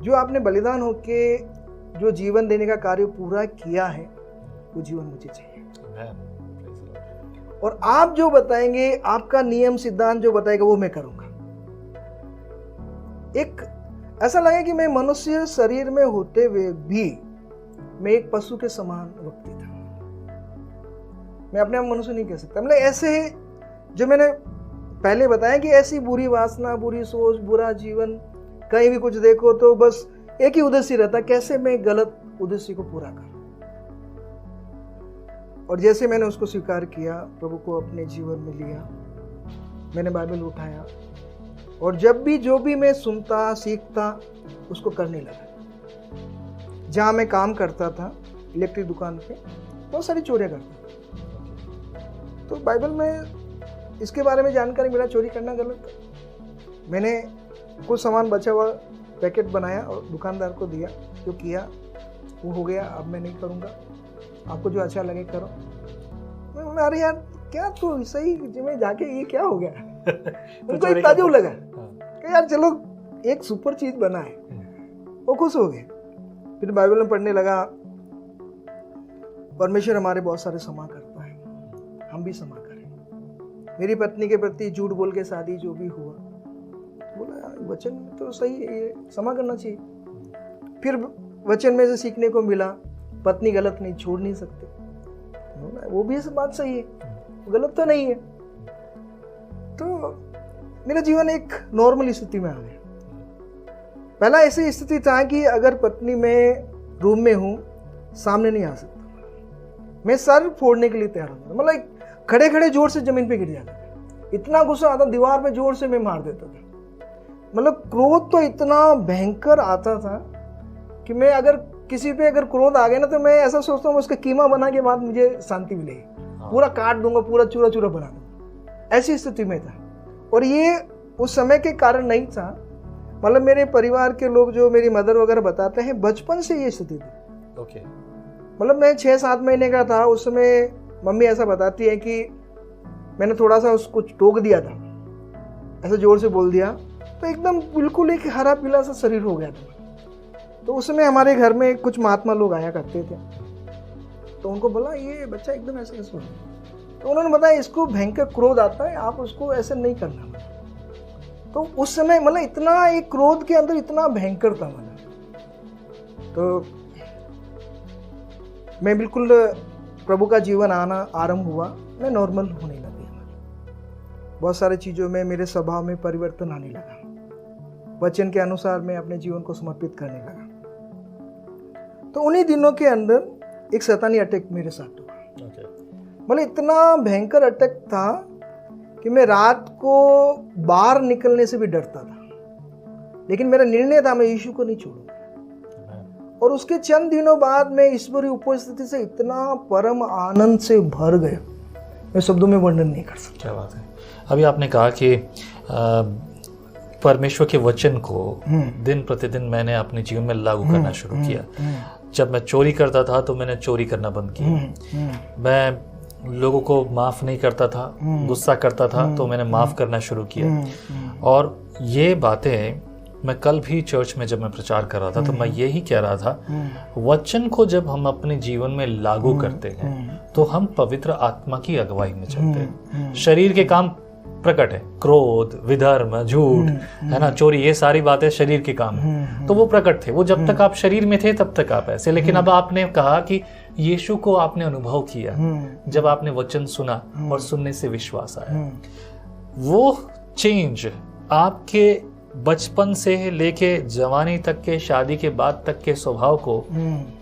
जो आपने बलिदान होके जो जीवन देने का कार्य पूरा किया है, वो जीवन मुझे चाहिए। और आप जो बताएंगे, आपका नियम सिद्धांत जो बताएगा, वो मैं करूंगा। एक ऐसा लगा कि मैं मनुष्य शरीर में होते हुए भी मैं एक पशु के समान व्यक्ति था। मैं अपने आप मनुष्य नहीं कह सकता। मतलब ऐसे जो मैंने पहले बताया कि ऐसी बुरी वासना, बुरी सोच, बुरा जीवन, कहीं भी कुछ देखो तो बस एक ही उद्देश्य रहता, कैसे मैं गलत उद्देश्य को पूरा करूं। और जैसे मैंने उसको स्वीकार किया, प्रभु को अपने जीवन में लिया, मैंने बाइबल उठाया, और जब भी जो भी मैं सुनता, सीखता, उसको करने लगा। जहाँ मैं काम करता था, इलेक्ट्रिक दुकान पे, बहुत सारी चोरियाँ करता था। तो बाइबल में इसके बारे में जानकारी मिला, चोरी करना गलत था। मैंने कुछ सामान बचा हुआ पैकेट बनाया और दुकानदार को दिया, जो किया वो हो गया, अब मैं नहीं करूँगा, आपको जो अच्छा लगे करो। मैं बोला, अरे यार क्या तू सही में जाके ये क्या हो गया? उनको एक ताजुब लगा कि यार चलो एक सुपर चीज बना है, वो खुश हो गए। फिर बाइबल में पढ़ने लगा, परमेश्वर हमारे बहुत सारे क्षमा करता है, हम भी क्षमा करें। मेरी पत्नी के प्रति झूठ बोल के शादी जो भी हुआ, बोला यार वचन तो सही है, ये क्षमा करना चाहिए। फिर वचन में से सीखने को मिला, पत्नी गलत नहीं, छोड़ नहीं सकते, वो भी बात सही है, गलत तो नहीं है। तो मेरा जीवन एक नॉर्मल स्थिति में आ गया। पहला ऐसी स्थिति था कि अगर पत्नी में रूम में हूं, सामने नहीं आ सकता, मैं सर फोड़ने के लिए तैयार होता, मतलब खड़े खड़े जोर से जमीन पे गिर जाता, इतना गुस्सा आता, दीवार पे जोर से मैं मार देता था। मतलब क्रोध तो इतना भयंकर आता था कि मैं अगर किसी पे अगर क्रोध आ गया ना, तो मैं ऐसा सोचता हूँ उसका कीमा बना के बाद मुझे शांति मिलेगी, पूरा काट दूंगा, पूरा चूरा चूरा बना दूंगा, ऐसी स्थिति में था। और ये उस समय के कारण नहीं था, मतलब मेरे परिवार के लोग जो मेरी मदर वगैरह बताते हैं, बचपन से ये स्थिति थी। ओके। मतलब मैं 6-7 महीने का था उस समय, मम्मी ऐसा बताती है कि मैंने थोड़ा सा उसको टोक दिया था, ऐसा जोर से बोल दिया, तो एकदम बिल्कुल एक हरा पीला सा शरीर हो गया था। तो उस समय हमारे घर में कुछ महात्मा लोग आया करते थे, तो उनको बोला ये बच्चा एकदम ऐसे कैसे हो गया? तो उन्होंने बताया इसको भयंकर क्रोध आता है, आप उसको ऐसे नहीं करना। तो उस समय मतलब इतना एक क्रोध के अंदर इतना भयंकर था मतलब। तो मैं बिल्कुल, प्रभु का जीवन आना आरंभ हुआ, मैं नॉर्मल होने लगी। बहुत सारी चीज़ों में मेरे स्वभाव में परिवर्तन आने लगा, वचन के अनुसार मैं अपने जीवन को समर्पित करने लगा। तो उन्हीं दिनों के अंदर एक शैतानी अटैक मेरे साथ हुआ। मतलब इतना भयंकर अटैक था कि मैं रात को बाहर निकलने से भी डरता था, लेकिन मेरा निर्णय था मैं यीशु को नहीं छोड़ूंगा। और उसके चंद दिनों बाद मैं ईश्वरीय उपस्थिति से इतना परम आनंद से भर गया, मैं शब्दों में वर्णन नहीं कर सकता। क्या बात है। अभी आपने कहा कि परमेश्वर के वचन को दिन प्रतिदिन मैंने अपने जीवन में लागू करना शुरू किया। जब मैं चोरी करता था तो मैंने चोरी करना बंद किया। मैं लोगों को माफ़ नहीं करता था, गुस्सा करता था तो मैंने माफ़ करना शुरू किया। और ये बातें मैं कल भी चर्च में जब मैं प्रचार कर रहा था तो मैं यही कह रहा था, वचन को जब हम अपने जीवन में लागू करते हैं तो हम पवित्र आत्मा की अगुवाई में चलते हैं। शरीर के काम प्रकट है, क्रोध, विधर्म, झूठ, है ना, चोरी, ये सारी बातें शरीर के काम है, तो वो प्रकट थे। वो जब तक आप शरीर में थे तब तक आप ऐसे, लेकिन अब आपने कहा कि यीशु को आपने अनुभव किया जब आपने वचन सुना और सुनने से विश्वास आया। वो चेंज आपके बचपन से लेके जवानी तक के, शादी के बाद तक के स्वभाव को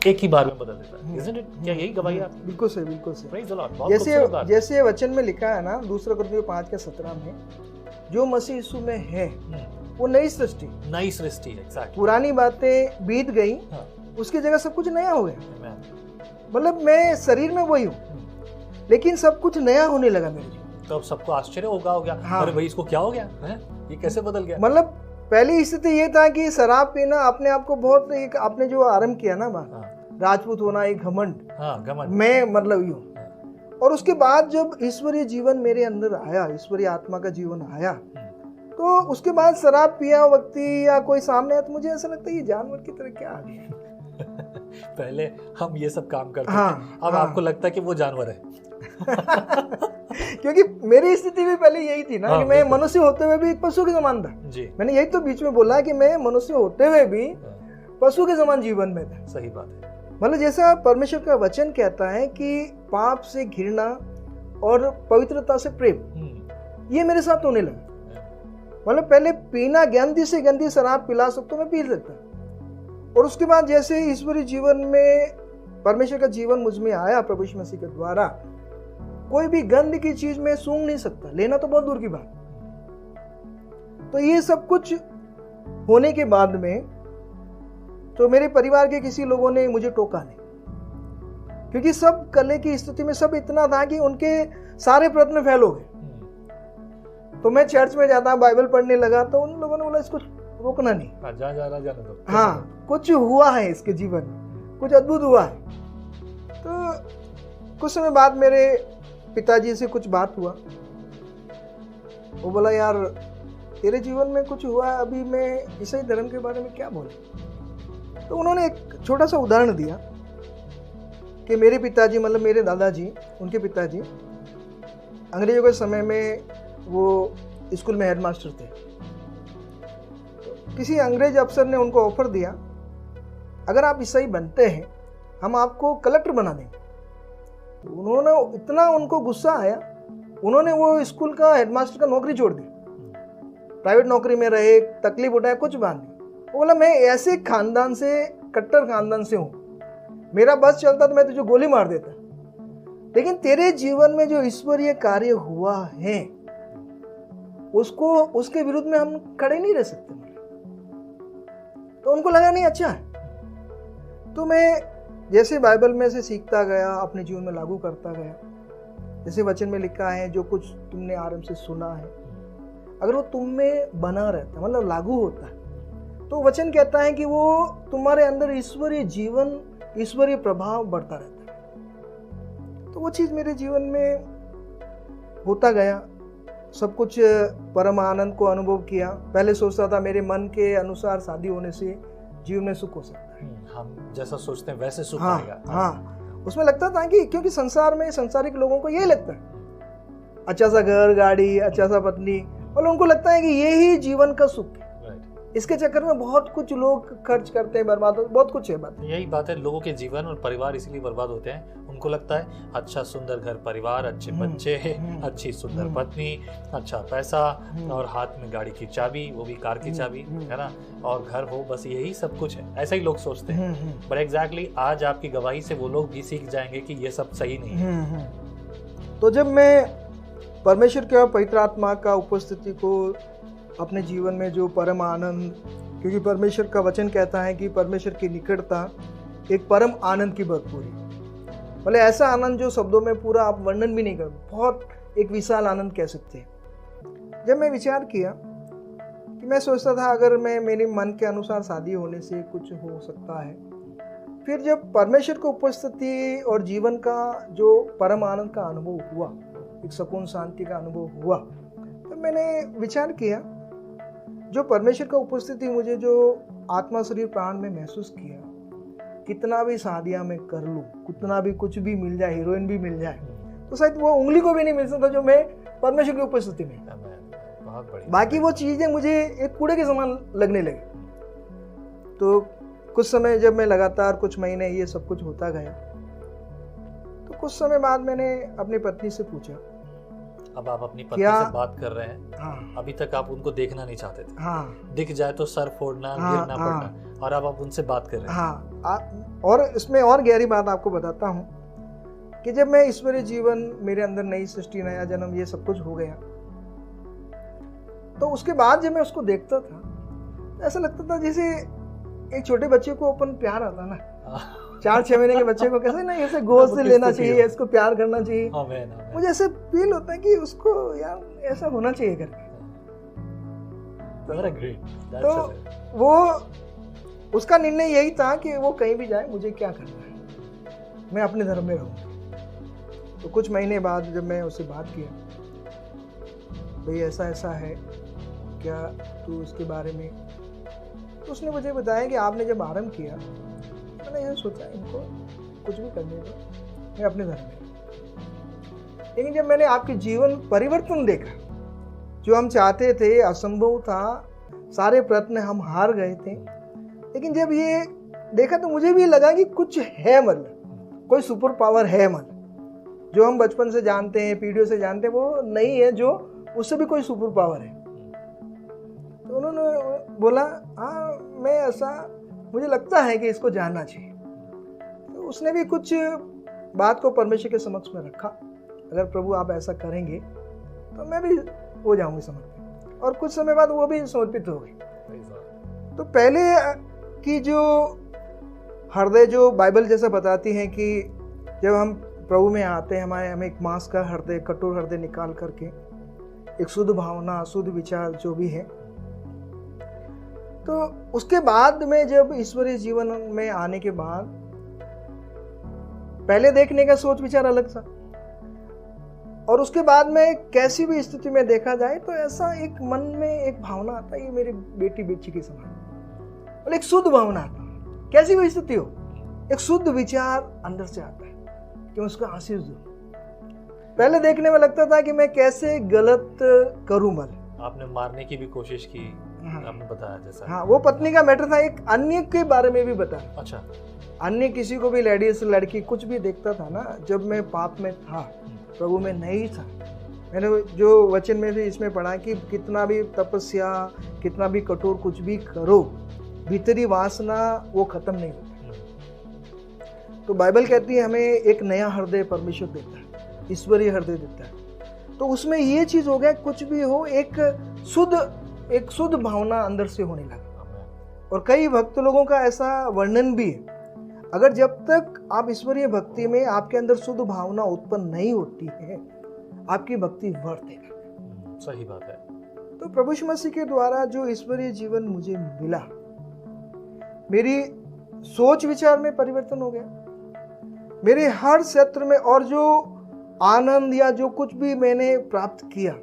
एक ही बार में बदल देता है। Isn't it? क्या यही गवाही है आपकी? बिल्कुल सही, बिल्कुल सही। Praise the Lord. बहुत खूबसूरत बात। जैसे वचन में लिखा है ना, 2 कुरिन्थियों 5:17 में, जो मसीह यीशु में है वो नई सृष्टि है। Exactly. पुरानी बातें बीत गई, उसकी जगह सब कुछ नया हो गया। मतलब मैं शरीर में वही हूँ, लेकिन सब कुछ नया होने लगा मेरे जीवन। तो अब सबको आश्चर्य होगा हो गया, हाँ। अरे भाई इसको क्या हो गया है, ये कैसे बदल गया। मतलब पहली स्थिति ये था कि शराब पीना अपने आप को बहुत एक, आपने जो आरंभ किया ना बात, हाँ, राजपूत होना, एक घमंड, हाँ, घमंड। मैं मतलब यूं। और उसके बाद जब ईश्वरीय जीवन मेरे अंदर आया, ईश्वरीय आत्मा का जीवन आया, तो उसके बाद शराब पिया व्यक्ति या कोई सामने आया तो मुझे ऐसा लगता है ये जानवर की तरह क्या आ गया। पहले हम ये सब काम करते हाँ, थे, अब हाँ। आपको लगता है कि वो जानवर है। क्योंकि मेरी स्थिति भी पहले यही थी ना, हाँ, कि मैं बिल्कुल। मनुष्य होते हुए भी एक पशु के समान था। जी, मैंने यही तो बीच में बोला कि मैं मनुष्य होते हुए भी पशु के समान जीवन में था। सही बात है। मतलब जैसा परमेश्वर का वचन कहता है कि पाप से घृणा और पवित्रता से प्रेम, ये मेरे साथ होने लगा। मतलब पहले पीना गंदी से गंदी शराब पिला सकता मैं पी सकता, और उसके बाद जैसे ईश्वरीय जीवन में परमेश्वर का जीवन मुझ में आया प्रभु यीशु मसीह के द्वारा, कोई भी गंद की चीज में सूंघ नहीं सकता, लेना तो बहुत दूर की बात। तो ये सब कुछ होने के बाद में तो मेरे परिवार के किसी लोगों ने मुझे टोका नहीं, क्योंकि सब कले की स्थिति में सब इतना था कि उनके सारे प्रयत्न फेल हो गए। तो मैं चर्च में जाता, बाइबल पढ़ने लगा, तो उन लोगों ने बोला इसको रोकना नहीं, जहाँ जा रहा जाने दो। हाँ कुछ हुआ है इसके जीवन में, कुछ अद्भुत हुआ है। तो कुछ समय बाद मेरे पिताजी से कुछ बात हुआ, वो बोला यार तेरे जीवन में कुछ हुआ है, अभी मैं ईसाई धर्म के बारे में क्या बोलूं। तो उन्होंने एक छोटा सा उदाहरण दिया कि मेरे पिताजी, मतलब मेरे दादाजी, उनके पिताजी अंग्रेजों के समय में वो स्कूल में हेडमास्टर थे। तो किसी अंग्रेज अफसर ने उनको ऑफर दिया, अगर आप ईसाई बनते हैं हम आपको कलेक्टर बना देंगे। तो उन्होंने, इतना उनको गुस्सा आया, उन्होंने वो स्कूल का हेडमास्टर का नौकरी छोड़ दी, प्राइवेट नौकरी में रहे, तकलीफ उठाए, कुछ बात नहीं। वो बोला मैं ऐसे खानदान से, कट्टर खानदान से हूँ, मेरा बस चलता तो मैं तुझे गोली मार देता, लेकिन तेरे जीवन में जो ईश्वरीय कार्य हुआ है उसको, उसके विरुद्ध में हम खड़े नहीं रह सकते। तो उनको लगा नहीं अच्छा है। तो मैं जैसे बाइबल में से सीखता गया, अपने जीवन में लागू करता गया। जैसे वचन में लिखा है, जो कुछ तुमने आरंभ से सुना है अगर वो तुम में बना रहता है, मतलब लागू होता है, तो वचन कहता है कि वो तुम्हारे अंदर ईश्वरीय जीवन, ईश्वरीय प्रभाव बढ़ता रहता है। तो वो चीज मेरे जीवन में होता गया, सब कुछ परम आनंद को अनुभव किया। पहले सोचता था मेरे मन के अनुसार शादी होने से जीवन में सुख हो सकता है, हम जैसा सोचते हैं वैसे सुख हाँ, आएगा। हाँ, उसमें लगता था कि क्योंकि संसार में सांसारिक लोगों को यही लगता है, अच्छा सा घर, गाड़ी, अच्छा सा पत्नी, और उनको लगता है कि यही जीवन का सुख है। इसके चक्कर में बहुत कुछ लोग खर्च करते हैं, बर्बाद होते, बहुत कुछ है बात। यही बात है, लोगों के जीवन और परिवार इसलिए बर्बाद होते हैं, उनको लगता है अच्छा सुंदर घर परिवार, अच्छे बच्चे, अच्छी सुंदर पत्नी, अच्छा पैसा, और हाथ में गाड़ी की चाबी, वो भी कार की चाबी, है ना, और घर हो, बस यही सब कुछ है। ऐसा ही लोग सोचते हैं। पर एग्जैक्टली आज आपकी गवाही से वो लोग भी सीख जाएंगे कि ये सब सही नहीं है। तो जब मैं परमेश्वर के पवित्र आत्मा का उपस्थिति को अपने जीवन में, जो परम आनंद, क्योंकि परमेश्वर का वचन कहता है कि परमेश्वर की निकटता एक परम आनंद की भरपूरी, मतलब ऐसा आनंद जो शब्दों में पूरा आप वर्णन भी नहीं कर, बहुत एक विशाल आनंद कह सकते हैं। जब मैं विचार किया कि मैं सोचता था अगर मैं, मेरे मन के अनुसार शादी होने से कुछ हो सकता है, फिर जब परमेश्वर की उपस्थिति और जीवन का जो परम आनंद का अनुभव हुआ, एक सुकून शांति का अनुभव हुआ, तो मैंने विचार किया जो परमेश्वर का उपस्थिति मुझे जो आत्मा शरीर प्राण में महसूस किया, कितना भी शादियां मैं कर लूं, कितना भी कुछ भी मिल जाए, हीरोइन भी मिल जाए, तो शायद वो उंगली को भी नहीं मिल सकता जो मैं परमेश्वर की उपस्थिति में। बहुत बढ़िया। बाकी वो चीजें मुझे एक कूड़े के समान लगने लगी। तो कुछ समय जब मैं लगातार कुछ महीने ये सब कुछ होता गया, तो कुछ समय बाद मैंने अपनी पत्नी से पूछा, अब आप अपनी पत्नी से बात कर रहे हैं, हाँ, अभी तक आप उनको देखना नहीं चाहते थे, हाँ, दिख जाए तो सर फोड़ना, हाँ, गिरना पड़ना, और अब आप उनसे बात कर रहे हैं। हाँ, और इसमें और गहरी बात आपको बताता हूँ कि जब मैं ईश्वरीय जीवन, मेरे अंदर नई सृष्टि, नया जन्म, ये सब कुछ हो गया, तो उसके बाद जब मैं उसको देखता था, ऐसा लगता था जैसे एक छोटे बच्चे को अपन प्यार आता ना, 4-6 महीने के बच्चे को कैसे नहीं ऐसे गोद से लेना चाहिए, इसको प्यार करना चाहिए। आमीन, आमीन। मुझे ऐसे फील होता है कि उसको यार ऐसा होना चाहिए करके। Very great. That's तो it. वो उसका निर्णय यही था कि वो कहीं भी जाए, मुझे क्या करना है, मैं अपने धर्म में रहूँगा। तो कुछ महीने बाद जब मैं उससे बात किया, भाई ऐसा ऐसा है क्या, तू इसके बारे में, तो उसने मुझे बताया कि आपने जब आरंभ किया, मैंने ये सोचा इनको कुछ भी करने दो, मैं अपने धर्म में रहूँ। लेकिन जब मैंने आपके जीवन परिवर्तन देखा, जो हम चाहते थे असंभव था, सारे प्रयत्न हम हार गए थे, लेकिन जब ये देखा तो मुझे भी लगा कि कुछ है, मतलब कोई सुपर पावर है, मतलब जो हम बचपन से जानते हैं, पीढ़ियों से जानते हैं, वो नहीं है, जो उससे भी कोई सुपर पावर है। तो उन्होंने बोला हाँ मैं ऐसा, मुझे लगता है कि इसको जानना चाहिए। तो उसने भी कुछ बात को परमेश्वर के समक्ष में रखा, अगर प्रभु आप ऐसा करेंगे तो मैं भी हो जाऊंगी समर्पित, और कुछ समय बाद वो भी समर्पित हो गई। तो पहले की जो हृदय, जो बाइबल जैसा बताती है कि जब हम प्रभु में आते हैं, हमें एक मांस का हृदय, कठोर हृदय निकाल करके एक शुद्ध भावना, शुद्ध विचार जो भी है, तो उसके बाद में जब ईश्वरीय जीवन में आने के बाद पहले देखने का सोच विचार अलग था, और उसके बाद में कैसी भी स्थिति में देखा जाए तो ऐसा एक मन में एक भावना आता है, ये मेरी बेटी बेटी के समान, और एक शुद्ध भावना आता है, कैसी भी स्थिति हो, एक शुद्ध विचार अंदर से आता है कि उसको आशीष दो। पहले देखने में लगता था कि मैं कैसे गलत करूं, मतलब आपने मारने की भी कोशिश की। हाँ। आपने बताया जैसा। हाँ, वो पत्नी का मैटर था, एक अन्य के बारे में भी बताया। अच्छा। अन्य किसी को भी, लेडीज लड़की कुछ भी देखता था ना, जब मैं पाप में था, प्रभु में नहीं था, मैंने जो वचन में भी इसमें पढ़ा कि कितना भी तपस्या, कितना भी कठोर कुछ भी करो, भीतरी वासना वो खत्म नहीं होती। तो बाइबल कहती है हमें एक नया हृदय परमेश्वर देता है, ईश्वरीय हृदय देता है। तो उसमें ये चीज हो गया, कुछ भी हो एक शुद्ध भावना अंदर से होने लगा। और कई भक्त लोगों का ऐसा वर्णन भी है, अगर जब तक आप ईश्वरीय भक्ति में आपके अंदर शुद्ध भावना उत्पन्न नहीं होती है, आपकी भक्ति व्यर्थ है। सही बात है। तो प्रभु यीशु मसीह के द्वारा जो ईश्वरीय जीवन मुझे मिला, मेरी सोच विचार में परिवर्तन हो गया, मेरे हर क्षेत्र में, और जो आनंद या जो कुछ भी मैंने प्राप्त किया,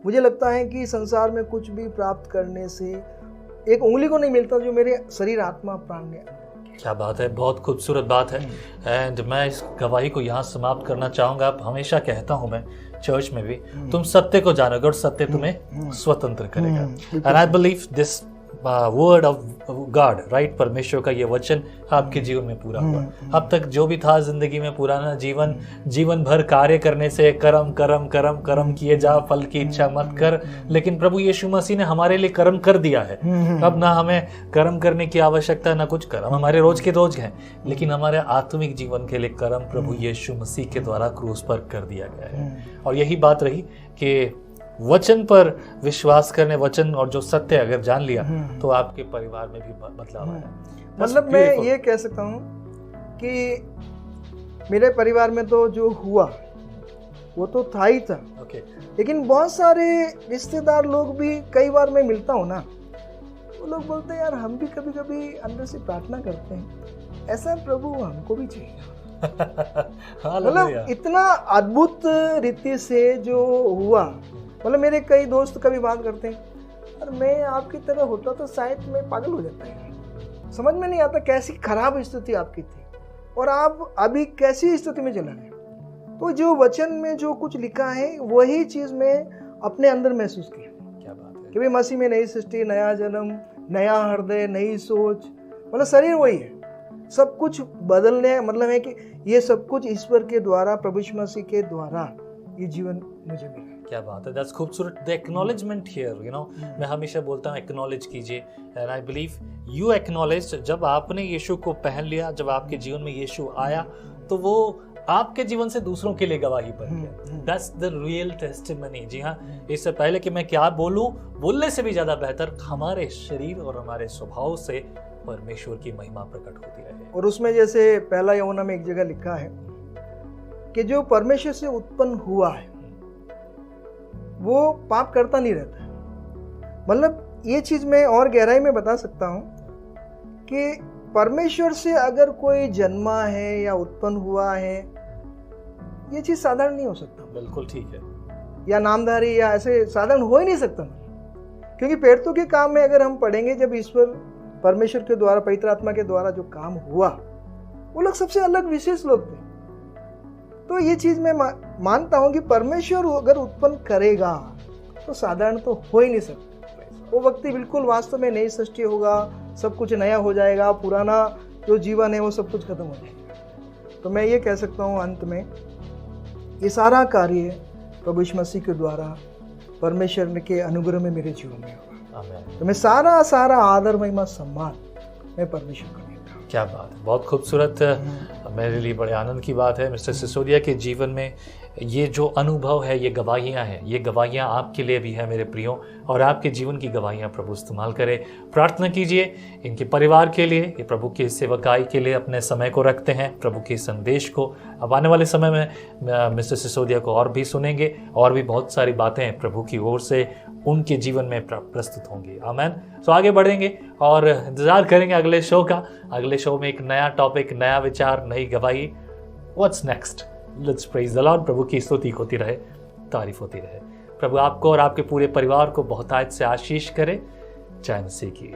मुझे लगता है कि संसार में कुछ भी प्राप्त करने से एक उंगली को नहीं मिलता जो मेरे शरीर, आत्मा, प्राण ने। क्या बात है, बहुत खूबसूरत बात है। एंड मैं इस गवाही को यहाँ समाप्त करना चाहूँगा। आप हमेशा कहता हूँ मैं चर्च में भी, तुम सत्य को जानोगे और सत्य तुम्हें स्वतंत्र करेगा। And I believe this word of God, right, परमेश्वर का ये वचन आपके जीवन में पूरा हुआ। अब तक जो भी था जिंदगी में पुराना जीवन भर कार्य करने से, कर्म किए जा, फल की इच्छा मत कर, लेकिन प्रभु यीशु मसीह ने हमारे लिए कर्म कर दिया है। अब ना हमें कर्म करने की आवश्यकता, ना कुछ कर्म हमारे रोज के रोज हैं, लेकिन हमारे आत्मिक जीवन के लिए कर्म प्रभु यीशु मसीह के द्वारा क्रूस पर कर दिया गया है। और यही बात रही कि वचन पर विश्वास करने, वचन और जो सत्य अगर जान लिया तो आपके परिवार में भी बदलाव आया। मतलब मैं ये कह सकता हूँ कि मेरे परिवार में तो जो हुआ वो तो था ही था, लेकिन बहुत सारे रिश्तेदार लोग भी, कई बार मैं मिलता हूँ ना, वो लोग बोलते हैं यार हम भी कभी कभी अंदर से प्रार्थना करते हैं, ऐसा प्रभु हमको भी चाहिए। मतलब इतना अद्भुत रीति से जो हुआ, मतलब मेरे कई दोस्त कभी बात करते हैं, और मैं आपकी तरह होता तो शायद मैं पागल हो जाता है। समझ में नहीं आता कैसी खराब स्थिति आपकी थी और आप अभी कैसी स्थिति में चला गए। तो जो वचन में जो कुछ लिखा है वही चीज मैं अपने अंदर महसूस किया। क्या बात है कि भाई मसीह में नई सृष्टि, नया जन्म, नया हृदय, नई सोच, मतलब शरीर वही है, सब कुछ बदलने, मतलब है कि ये सब कुछ ईश्वर के द्वारा, प्रभु यीशु मसीह के द्वारा ये जीवन मुझे मिला। क्या बात है, दैट्स खूबसूरत। The acknowledgement here, you know, मैं हमेशा बोलता हूँ एक्नॉलेज कीजिए, and I believe you acknowledge. जब आपने यीशु को पहन लिया, जब आपके जीवन में यीशु आया, तो वो आपके जीवन से दूसरों के लिए गवाही बन गया। That's the real testimony. जी हाँ, इससे पहले कि मैं क्या बोलूं, बोलने से भी ज्यादा बेहतर हमारे शरीर और हमारे स्वभाव से परमेश्वर की महिमा प्रकट होती रहे। और उसमें जैसे पहला यूहन्ना में एक जगह लिखा है कि जो परमेश्वर से उत्पन्न हुआ है वो पाप करता नहीं रहता है। मतलब ये चीज मैं और गहराई में बता सकता हूं कि परमेश्वर से अगर कोई जन्मा है या उत्पन्न हुआ है, ये चीज साधारण नहीं हो सकता। बिल्कुल ठीक है। या नामधारी या ऐसे साधारण हो ही नहीं सकता। क्योंकि पेड़ों के काम में अगर हम पढ़ेंगे, जब ईश्वर परमेश्वर के द्वारा, पवित्र आत्मा के द्वारा जो काम हुआ, वो लोग सबसे अलग विशेष लोग थे। तो ये चीज मैं मानता हूं कि परमेश्वर अगर उत्पन्न करेगा तो साधारण तो हो ही नहीं सकता। वो व्यक्ति बिल्कुल वास्तव में नई सृष्टि होगा, सब कुछ नया हो जाएगा, पुराना जो जीवन है वो सब कुछ खत्म हो जाएगा। तो मैं ये कह सकता हूँ अंत में, ये सारा कार्य प्रभु यीशु मसीह के द्वारा परमेश्वर के अनुग्रह में मेरे जीवन में होगा। आमीन। तो मैं सारा आदर महिमा सम्मान मैं परमेश्वर को देता हूँ। क्या बात है, बहुत खूबसूरत। मेरे लिए बड़े आनंद की बात है मिस्टर सिसोदिया के जीवन में ये जो अनुभव है, ये गवाहियाँ हैं, ये गवाहियाँ आपके लिए भी है मेरे प्रियो, और आपके जीवन की गवाहियाँ प्रभु इस्तेमाल करे। प्रार्थना कीजिए इनके परिवार के लिए, ये प्रभु की सेवकाई के लिए अपने समय को रखते हैं, प्रभु के संदेश को। अब आने वाले समय में मिस्टर सिसोदिया को और भी सुनेंगे, और भी बहुत सारी बातें प्रभु की ओर से उनके जीवन में प्रस्तुत होंगी। आमीन। तो आगे बढ़ेंगे और इंतजार करेंगे अगले शो का। अगले शो में एक नया टॉपिक, नया विचार, नई गवाही। What's next? Let's praise the lord. प्रभु की स्तुति होती रहे, तारीफ होती रहे। प्रभु आपको और आपके पूरे परिवार को बहुतायत से आशीष करे। जय मसीह की।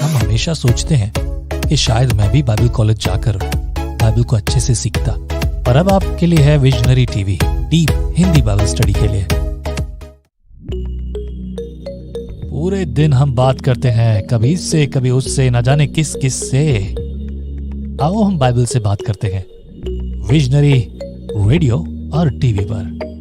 हम हमेशा सोचते हैं कि शायद मैं भी बाइबल कॉलेज जाकर बाइबल को अच्छे से सीखता, पर अब आपके लिए है visionary TV, deep Hindi Bible study के लिए। पूरे दिन हम बात करते हैं, कभी इससे कभी उससे, न जाने किस किस से। आओ हम बाइबल से बात करते हैं, विजनरी रेडियो और टीवी पर।